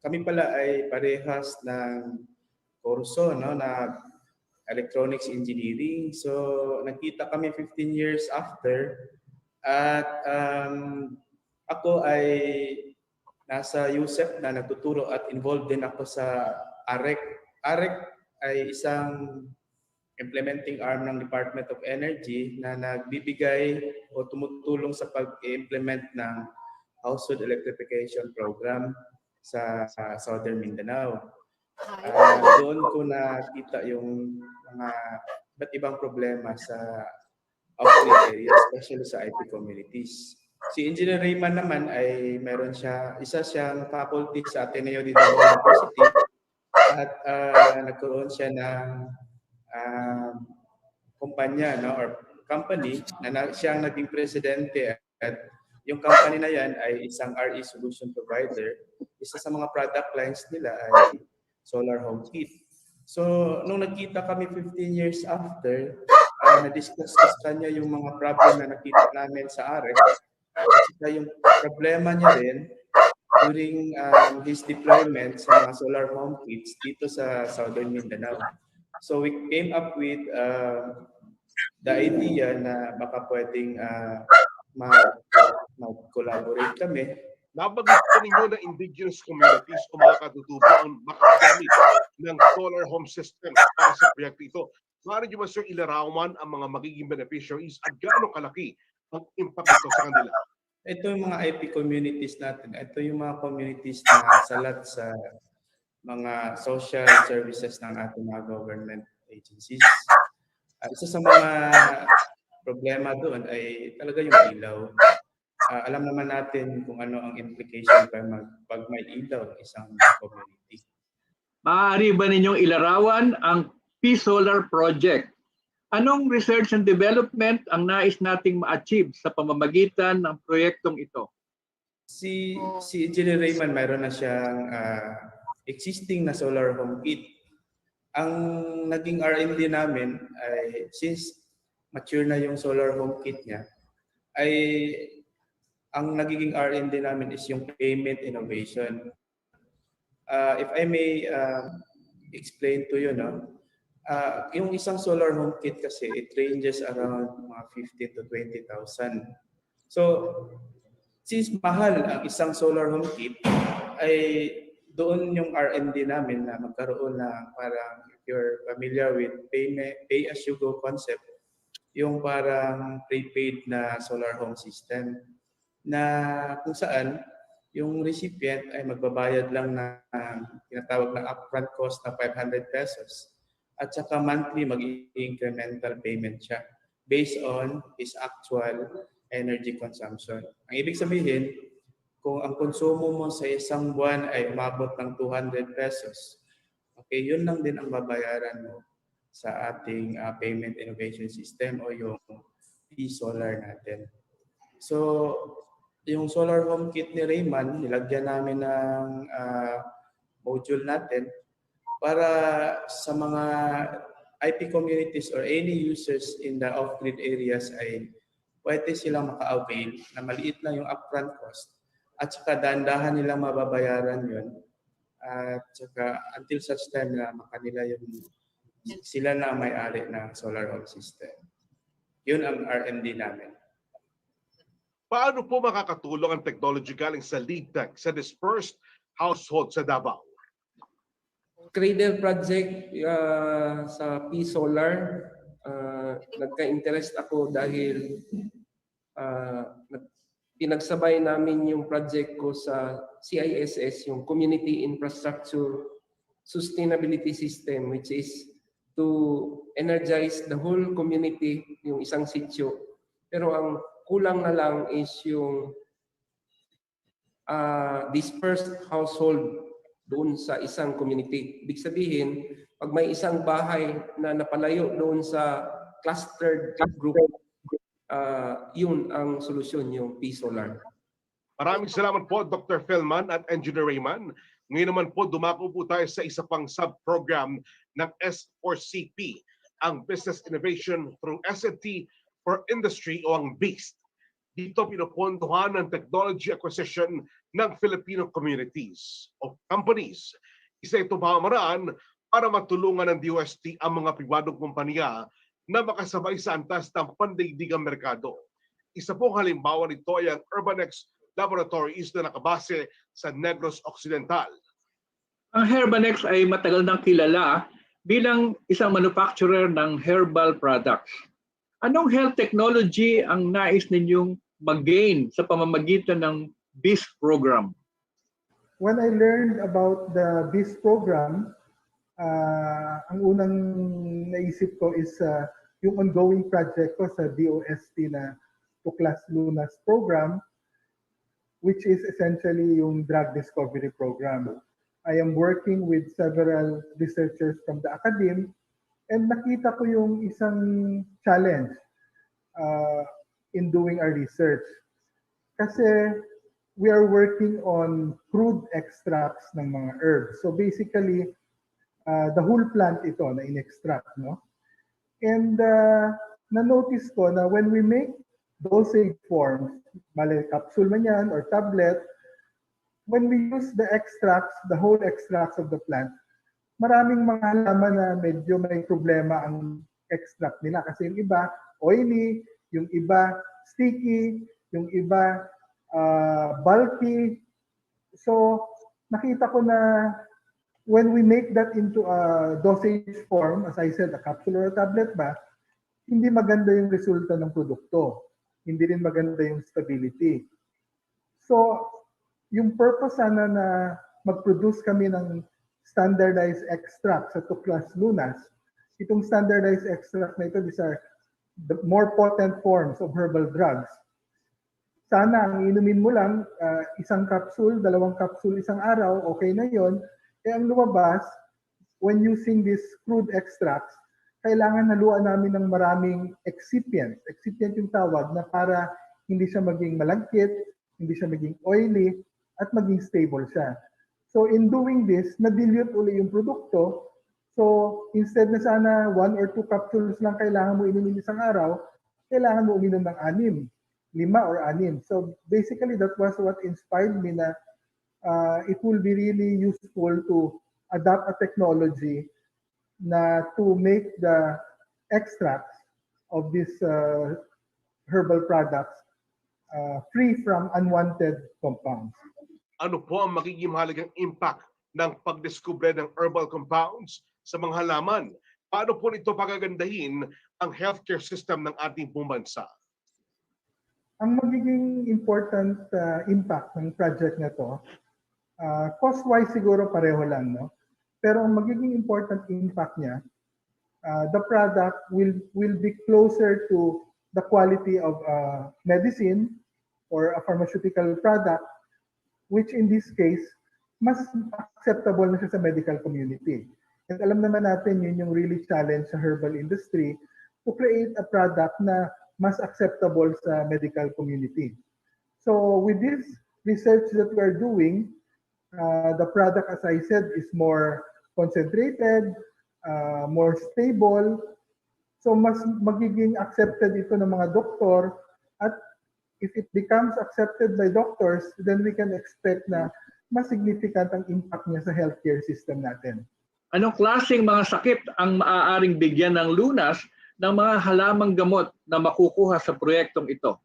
kami pala ay parehas ng kurso, no, na electronics engineering. So nagkita kami 15 years after at ako ay nasa USEP na nagtuturo at involved din ako sa AREC. AREC ay isang implementing arm ng Department of Energy na nagbibigay o tumutulong sa pag-implement ng household electrification program sa Southern Mindanao. Doon ko nakita yung mga iba't ibang problema sa outreach area, especially sa IP communities. Si Engineer Raymond naman ay meron siya, isa siyang faculty sa Ateneo de Davao University at nagkaroon siya ng kumpanya, no, or company na siyang naging presidente at yung company na yan ay isang RE solution provider. Isa sa mga product lines nila ay solar home kit. So nung nagkita kami 15 years after, na-discuss kanya yung mga problem na nakita namin sa AREC. Kasi yung problema niya rin during his deployment sa mga solar home kits dito sa Southern Mindanao. So we came up with the idea na baka pwedeng mag-collaborate kami. Nabanggit po ninyo na indigenous communities o mga katutubo ang makagamit ng solar home system para sa proyekto ito. Maaari nyo ba, sir, ilarawan ang mga magiging beneficiaries at gaano kalaki ang impact ito sa kanila? Ito yung mga IP communities natin. Ito yung mga communities na salat sa mga social services ng ating mga government agencies. Isa sa mga problema doon ay talaga yung ilaw. Alam naman natin kung ano ang implication pag may ilaw ng isang community. Maaari ba ninyong ilarawan ang P-Solar Project? Anong research and development ang nais nating ma-achieve sa pamamagitan ng proyektong ito? Si Engineer Raymond mayroon na siyang existing na solar home kit. Ang naging R&D namin ay since mature na yung solar home kit niya, ay ang nagiging R&D namin is yung payment innovation. If I may explain to you, no? Yung isang solar home kit kasi, it ranges around mga 15 to 20,000. So, since mahal ang isang solar home kit, ay doon yung R&D namin na magkaroon na parang, if you're familiar with pay-as-you-go concept, yung parang prepaid na solar home system na kung saan yung recipient ay magbabayad lang ng tinatawag na upfront cost na 500 pesos at saka monthly mag-incremental payment siya based on his actual energy consumption. Ang ibig sabihin, kung ang konsumo mo sa isang buwan ay umabot ng 200 pesos, okay, yun lang din ang babayaran mo sa ating payment innovation system o yung e-solar natin. So, yung solar home kit ni Rayman, nilagyan namin ng module natin para sa mga IP communities or any users in the off-grid areas ay pwede silang maka-avail na maliit lang yung upfront cost at saka dahan-dahan nilang mababayaran yun at saka until such time na makanila yung sila na may-ari ng solar home system. Yun ang R&D namin. Paano po makakatulong ang technology galing sa LeadTech sa dispersed household sa Davao? Cradle project sa P-Solar, nagka-interest ako dahil pinagsabay namin yung project ko sa CISS, yung Community Infrastructure Sustainability System, which is to energize the whole community, yung isang sitio. Pero ang kulang na lang is yung dispersed household doon sa isang community. Ibig sabihin, pag may isang bahay na napalayo doon sa clustered group, yun ang solusyon, yung P-Solar. Maraming salamat po, Dr. Philman at Engineer Rayman. Ngayon naman po, dumako po tayo sa isa pang sub-program ng S4CP, ang Business Innovation through S&T for Industry o ang BEAST. Dito pinupondohan ng technology acquisition ng Filipino communities o companies. Isa ito pamamaraan para matulungan ng DOST ang mga pribadong kumpanya na makasabay sa antas ng pandaigdigang merkado. Isa pong halimbawa nito ay ang Urbanex Laboratories na nakabase sa Negros Occidental. Ang Herbanex ay matagal nang kilala bilang isang manufacturer ng herbal products. Anong health technology ang nais ninyong mag-gain sa pamamagitan ng BEAST program? When I learned about the BEAST program, ang unang naisip ko is yung ongoing project ko sa DOST na Tuklas Lunas program, which is essentially yung drug discovery program. I am working with several researchers from the academe and nakita ko yung isang challenge in doing our research. Kasi we are working on crude extracts ng mga herbs. So basically, the whole plant ito na in-extract, no? And na-notice ko na when we make dosage forms, mali capsule man yan or tablet, when we use the extracts, the whole extracts of the plant, maraming mga halaman na medyo may problema ang extract nila. Kasi yung iba, oily, yung iba, sticky, yung iba, bulky. So, nakita ko na when we make that into a dosage form, as I said, a capsule or a tablet ba, hindi maganda yung resulta ng produkto. Hindi rin maganda yung stability. So, yung purpose sana na mag-produce kami ng standardized extract sa Tuklas Lunas, itong standardized extract na ito, these are the more potent forms of herbal drugs. Sana ang inumin mo lang, isang capsule, dalawang capsule isang araw, okay na yon. Eh ang lumabas, when using these crude extracts, kailangan haluan namin ng maraming excipient. Excipient yung tawag na para hindi siya maging malagkit, hindi siya maging oily, at maging stable siya. So in doing this, na-dilute uli yung produkto. So instead na sana 1 or 2 capsules lang kailangan mo inumin isang araw, kailangan mo uminom ng 6, 5 or 6. So basically that was what inspired me na it will be really useful to adopt a technology na to make the extracts of these herbal products free from unwanted compounds. Ano po ang magiging mahalagang impact ng pagdiskubre ng herbal compounds sa mga halaman? Paano po ito pagagandahin ang healthcare system ng ating bansa? Ang magiging important impact ng project na to, cost-wise siguro pareho lang, no? Pero ang magiging important impact niya, the product will be closer to the quality of medicine or a pharmaceutical product, which in this case, mas acceptable na siya sa medical community. And alam naman natin, yun yung really challenge sa herbal industry to create a product na mas acceptable sa medical community. So with this research that we are doing, the product, as I said, is more concentrated, more stable. So mas magiging accepted ito ng mga doktor, at if it becomes accepted by doctors, then we can expect na mas significant ang impact niya sa healthcare system natin. Anong klaseng mga sakit ang maaaring bigyan ng lunas ng mga halamang gamot na makukuha sa proyektong ito?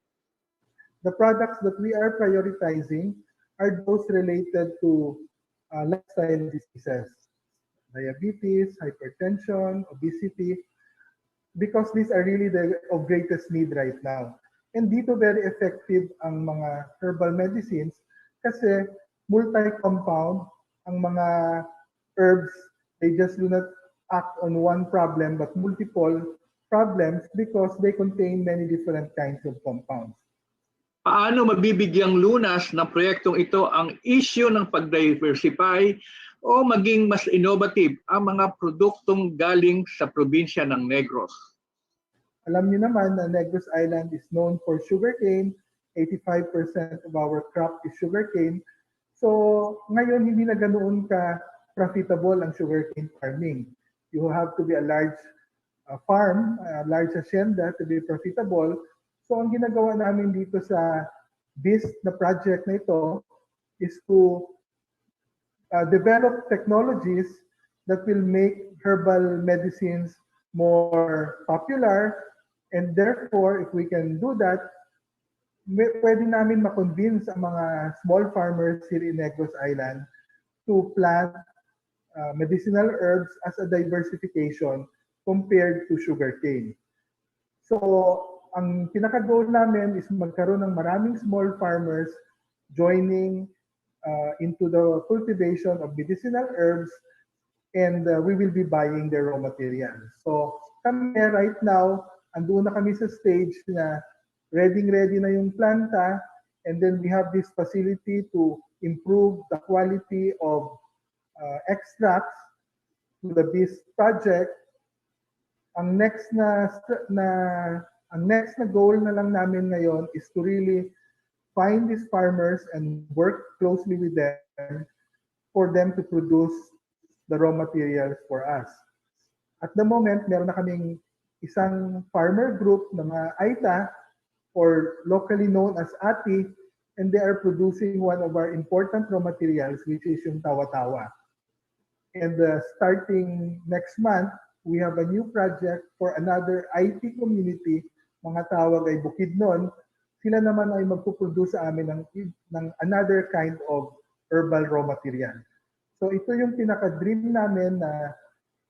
The products that we are prioritizing are those related to lifestyle diseases, diabetes, hypertension, obesity, because these are really of greatest need right now. And dito very effective ang mga herbal medicines kasi multi-compound ang mga herbs. They just do not act on one problem but multiple problems because they contain many different kinds of compounds. Paano mabibigyang lunas ng proyektong ito ang issue ng pag-diversify o maging mas innovative ang mga produktong galing sa probinsya ng Negros? Alam niyo naman na Negros Island is known for sugarcane. 85% of our crop is sugarcane. So ngayon hindi na ganoon ka profitable ang sugarcane farming. You have to be a large farm, a large hacienda to be profitable. So ang ginagawa namin dito sa BIST na project na ito is to develop technologies that will make herbal medicines more popular, and therefore if we can do that, pwede namin ma-convince ang mga small farmers here in Negros Island to plant medicinal herbs as a diversification compared to sugarcane. So ang pinaka-goal namin is magkaroon ng maraming small farmers joining into the cultivation of medicinal herbs, and we will be buying their raw materials. So kami right now, andun na kami sa stage na ready na yung planta, and then we have this facility to improve the quality of extracts to the BIST project. Ang next na goal na lang namin ngayon is to really find these farmers and work closely with them for them to produce the raw materials for us. At the moment, meron na kaming isang farmer group na mga Aita, or locally known as Ati, and they are producing one of our important raw materials, which is yung tawa-tawa. And starting next month, we have a new project for another IT community, mga tawag ay Bukidnon. Sila naman ay magpuproduce sa amin ng another kind of herbal raw material. So ito yung pinaka-dream namin na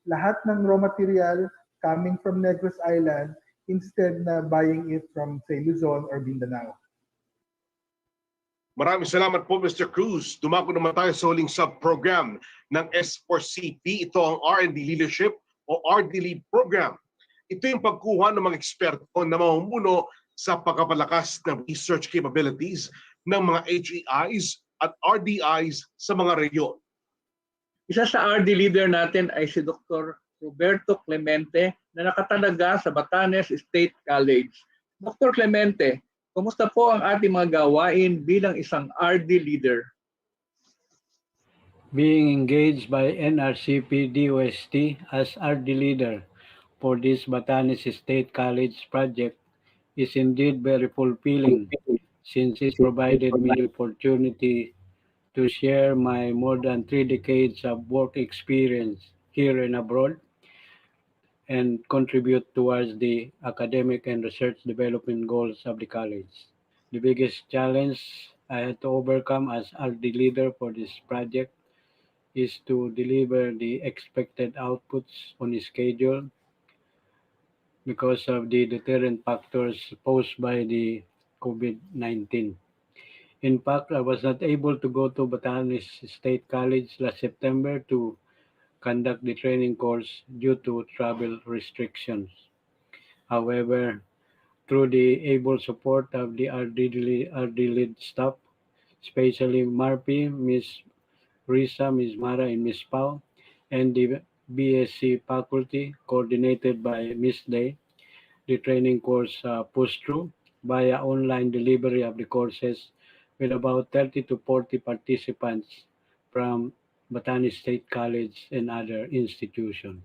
lahat ng raw material coming from Negros Island instead na buying it from, say, Luzon or Mindanao. Maraming salamat po, Mr. Cruz. Dumako naman tayo sa huling sub-program ng S4CP. Ito ang R&D Leadership o RD Lead Program. Ito yung pagkuha ng mga eksperto na mamumuno sa pagpapalakas ng research capabilities ng mga HEIs at RDIs sa mga rehiyon. Isa sa RD leader natin ay si Dr. Roberto Clemente na nakatalaga sa Batanes State College. Dr. Clemente, kumusta po ang ating mga gawain bilang isang RD leader? Being engaged by NRCP DOST as RD leader for this Batanes State College project is indeed very fulfilling since it provided me the opportunity to share my more than 3 decades of work experience here and abroad and contribute towards the academic and research development goals of the college. The biggest challenge I had to overcome as RD leader for this project is to deliver the expected outputs on schedule because of the deterrent factors posed by the COVID-19. In fact, I was not able to go to Batanes State College last September to conduct the training course due to travel restrictions. However, through the able support of the RD lead staff, especially Marpi, Ms. Risa, Ms. Mara, and Ms. Pau, and the BSc faculty coordinated by Ms. Day, the training course pushed through via online delivery of the courses with about 30 to 40 participants from Batanes State College and other institutions.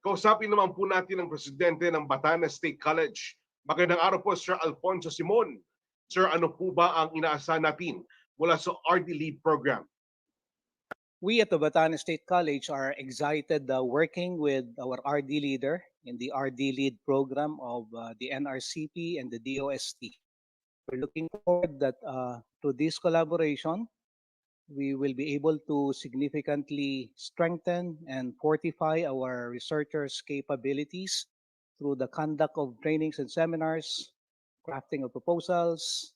Kausapin naman po natin ang presidente ng Batanes State College. Magandang araw po, Sir Alfonso Simon. Sir, ano po ba ang inaasahan natin mula sa RD Lead Program? We at the Batanes State College are excited working with our RD leader in the RD Lead program of the NRCP and the DOST. We're looking forward that to this collaboration, we will be able to significantly strengthen and fortify our researchers' capabilities through the conduct of trainings and seminars, crafting of proposals,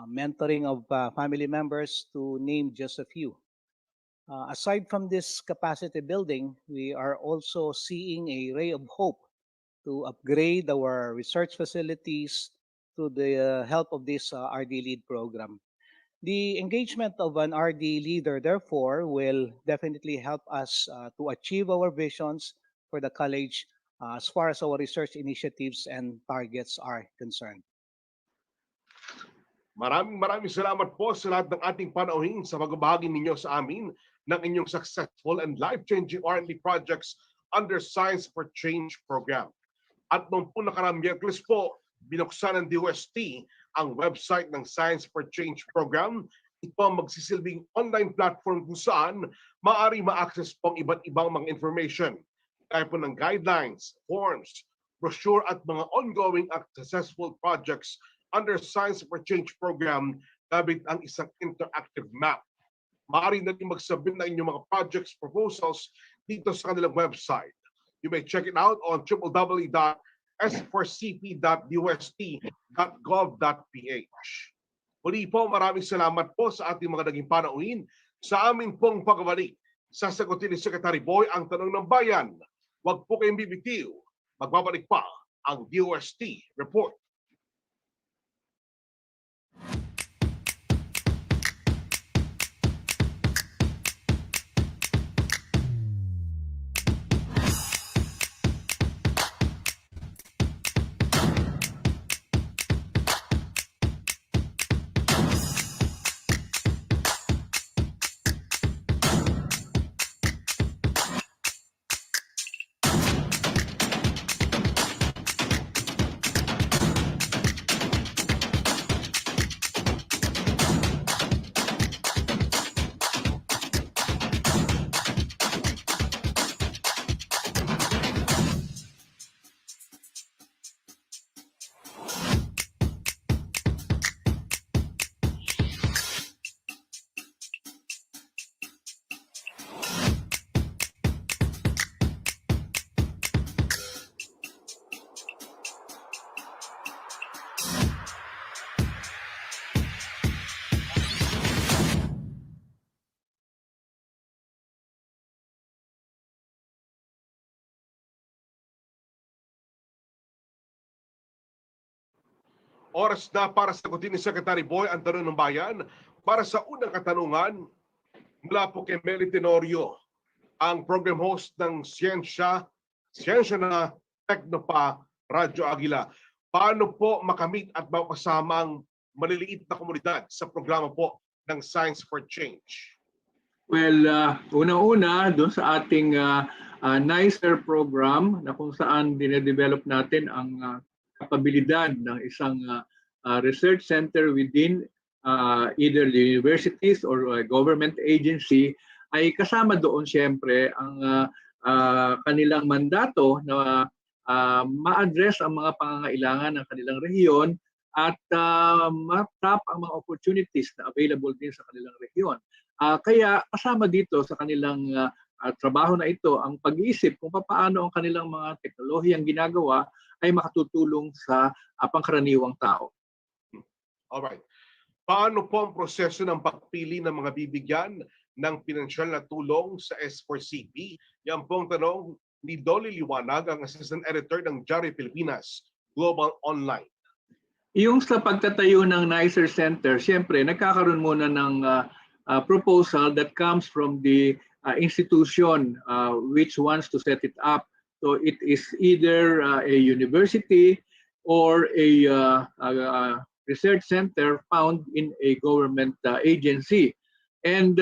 mentoring of family members, to name just a few. Aside from this capacity building, we are also seeing a ray of hope to upgrade our research facilities through the help of this RD Lead program. The engagement of an RD leader, therefore, will definitely help us to achieve our visions for the college as far as our research initiatives and targets are concerned. Maraming salamat po sa lahat ng ating panauhin sa pagbabahagi ninyo sa amin ng inyong successful and life-changing R&D projects under Science for Change program. At noong po nakaraang Miyerkules po, binuksan ng DOST ang website ng Science for Change program. Ito ang magsisilbing online platform kung saan maaari ma-access po ang iba't ibang mga information, kaya po ng guidelines, forms, brochure at mga ongoing at successful projects under Science for Change program gamit ang isang interactive map. Maaari na rin magsubmit na inyong mga projects proposals dito sa kanilang website. You may check it out on www.s4cp.ust.gov.ph. Muli po, maraming salamat po sa ating mga naging panauhin sa amin pong pagbabalik. Sasagutin ni Secretary Boy ang tanong ng bayan. Huwag po kayong bibitiw. Magbabalik pa ang DOST Report. Oras na para sagutin ni Secretary Boy ang tanong ng bayan. Para sa unang katanungan, mula po kay Meli Tenorio, ang program host ng Siyensya na Teknopa, Radyo Aguilar. Paano po makamit at mapasama ang maliliit na komunidad sa programa po ng Science for Change? Well, una-una doon sa ating NICER program na kung saan dinedevelop natin ang kapabilidad ng isang research center within either the universities or government agency, ay kasama doon siyempre ang kanilang mandato na ma-address ang mga pangangailangan ng kanilang rehiyon at ma-tap ang mga opportunities na available din sa kanilang rehiyon. Kaya kasama dito sa kanilang trabaho na ito ang pag-iisip kung paano ang kanilang mga teknolohiyang ginagawa ay makatutulong sa pangkaraniwang tao. Alright. Paano po ang proseso ng pagpili ng mga bibigyan ng pinansyal na tulong sa S4CP? Yan po ang tanong ni Dolly Liwanag, ang Assistant Editor ng Diario Pilipinas Global Online. Yung sa pagtatayo ng NICER Center, siyempre nagkakaroon muna ng proposal that comes from the institution which wants to set it up. So it is either a university or a research center found in a government agency. And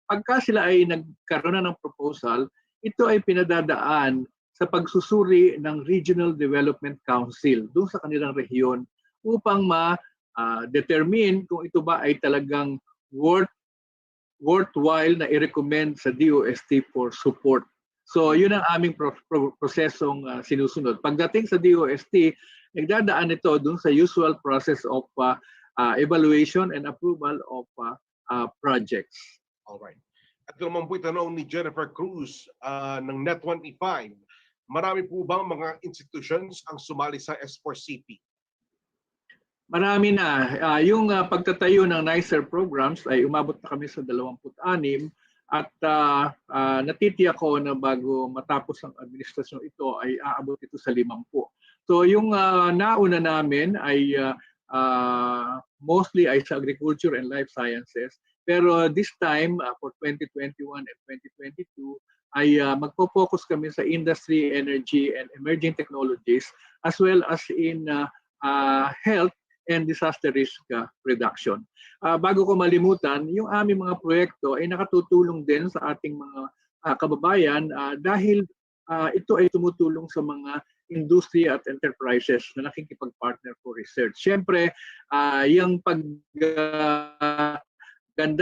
pagka sila ay nagkaroon na ng proposal, ito ay pinadadaan sa pagsusuri ng Regional Development Council doon sa kanilang rehiyon upang ma-determine kung ito ba ay talagang worthwhile na i-recommend sa DOST for support. So yun ang aming prosesong sinusunod. Pagdating sa DOST, nagdadaan ito dun sa usual process of evaluation and approval of projects. Alright. At naman po itanong ni Jennifer Cruz ng Net25, marami po bang mga institutions ang sumali sa S4CP? Marami na. Yung pagtatayo ng NICER programs ay umabot na kami sa 26 at natitiyak ko na bago matapos ang administrasyon ito ay aabot ito sa 50. So yung nauna namin ay mostly ay sa agriculture and life sciences. Pero this time for 2021 and 2022 ay magpo-focus kami sa industry, energy and emerging technologies as well as in health and disaster risk reduction. Bago ko malimutan, yung aming mga proyekto ay nakatutulong din sa ating mga kababayan dahil ito ay tumutulong sa mga industriya at enterprises na nakikipag-partner for research. Siyempre, yung pagganda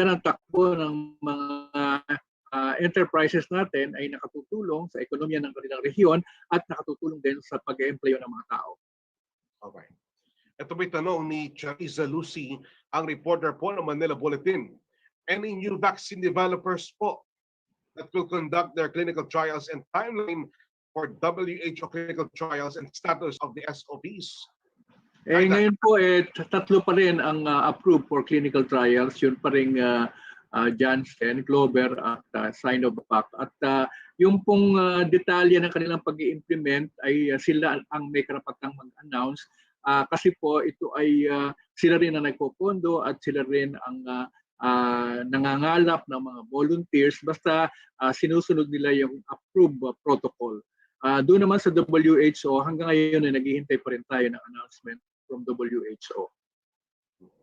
ng takbo ng mga enterprises natin ay nakatutulong sa ekonomiya ng kanilang rehiyon at nakatutulong din sa pag-e-employo ng mga tao. Okay. Ito may tanong ni Charissa Lucy, ang reporter po ng Manila Bulletin. Any new vaccine developers po that will conduct their clinical trials and timeline for WHO clinical trials and status of the SOPs? Ngayon po, tatlo pa rin ang approved for clinical trials. Yun pa rin Janssen, Clover at Sinovac. At yung pong detalye ng kanilang pag-i-implement ay sila ang may karapatang mag-announce. Kasi po ito ay sila rin ang nagpopondo at sila rin ang nangangalap ng mga volunteers basta sinusunod nila yung approved protocol. Doon naman sa WHO, hanggang ngayon ay naghihintay pa rin tayo ng announcement from WHO.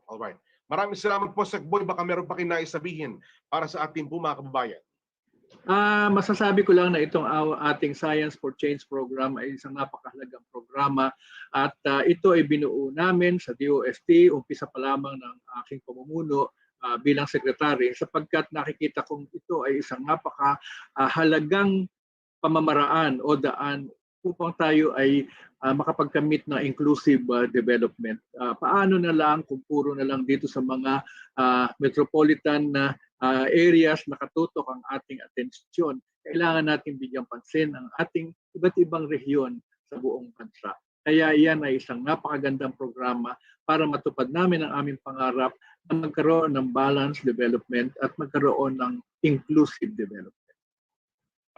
Alright. Maraming salamat po, Sekboy. Baka meron pa kayo nais sabihin para sa ating po mga kababayan. Masasabi ko lang na itong ating Science for Change program ay isang napakahalagang programa at ito ay binuo namin sa DOST, umpisa pa lamang ng aking pamumuno bilang sekretary sapagkat nakikita kong ito ay isang napakahalagang pamamaraan o daan upang tayo ay makapagkamit ng inclusive development. Paano na lang kung puro na lang dito sa mga metropolitan na areas nakatutok ang ating atensyon. Kailangan natin bigyang pansin ang ating iba't ibang rehiyon sa buong bansa. Kaya iyan ay isang napakagandang programa para matupad namin ang aming pangarap na magkaroon ng balanced development at magkaroon ng inclusive development.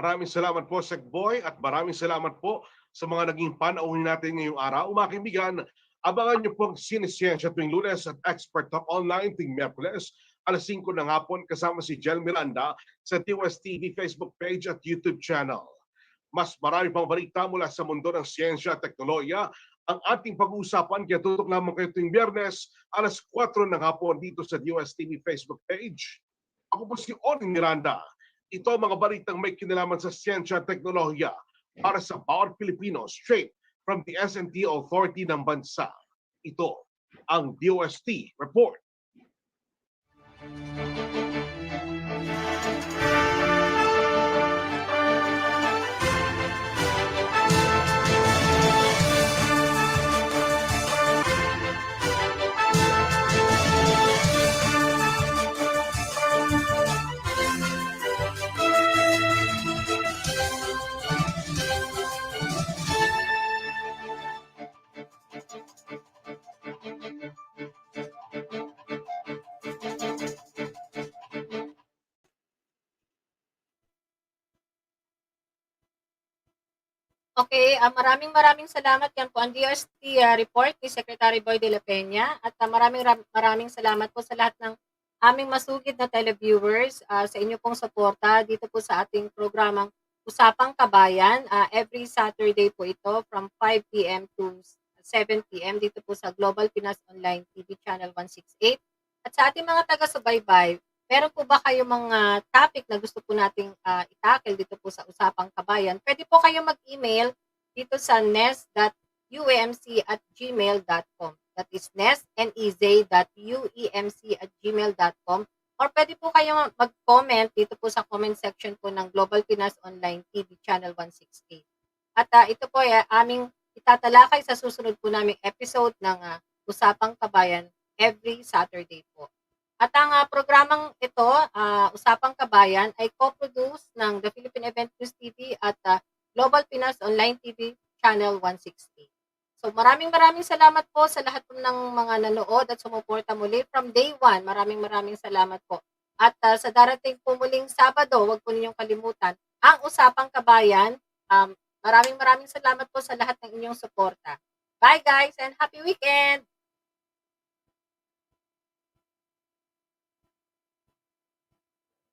Maraming salamat po, Sekboy, at maraming salamat po sa mga naging panauhin natin ngayong araw. Mga kaibigan, abangan niyo po ang Sinisiyensya tuwing Lunes at Expert Talk Online tuwing Miyerkules, alas 5 ng hapon kasama si Jel Miranda sa TUSTV Facebook page at YouTube channel. Mas marami pang balita mula sa mundo ng siyensya at teknolohiya ang ating pag-uusapan, kaya tutok lamang kayo tuwing Biyernes, alas 4 ng hapon dito sa TUSTV Facebook page. Ako po si Oning Miranda. Ito ang mga balitang may kinalaman sa siyensya at teknolohiya para sa bawat Pilipino straight from the S&T Authority ng bansa. Ito ang DOST Report. Okay, maraming salamat. Yan po ang DOST report ni Secretary Boy de la Peña. At maraming salamat po sa lahat ng aming masugid na televiewers sa inyo pong suporta dito po sa ating programang Usapang Kabayan. Every Saturday po ito from 5 p.m. to 7 p.m. dito po sa Global Pinas Online TV Channel 168. At sa ating mga taga-subaybay, meron po ba kayong mga topic na gusto po nating itackle dito po sa Usapang Kabayan? Pwede po kayo mag-email dito sa nes.uemc@gmail.com. That is nes.uemc@gmail.com. Or pwede po kayo mag-comment dito po sa comment section po ng Global Pinas Online TV Channel 168. At ito po ay aming itatalakay sa susunod po naming episode ng Usapang Kabayan every Saturday po. At ang programang ito, Usapang Kabayan, ay co-produce ng The Philippine Event News TV at Global Pinas Online TV Channel 160. So maraming salamat po sa lahat po ng mga nanood at sumuporta muli from day one. Maraming salamat po. At sa darating po muling Sabado, huwag po ninyong kalimutan ang Usapang Kabayan. Maraming salamat po sa lahat ng inyong suporta. Bye guys and happy weekend!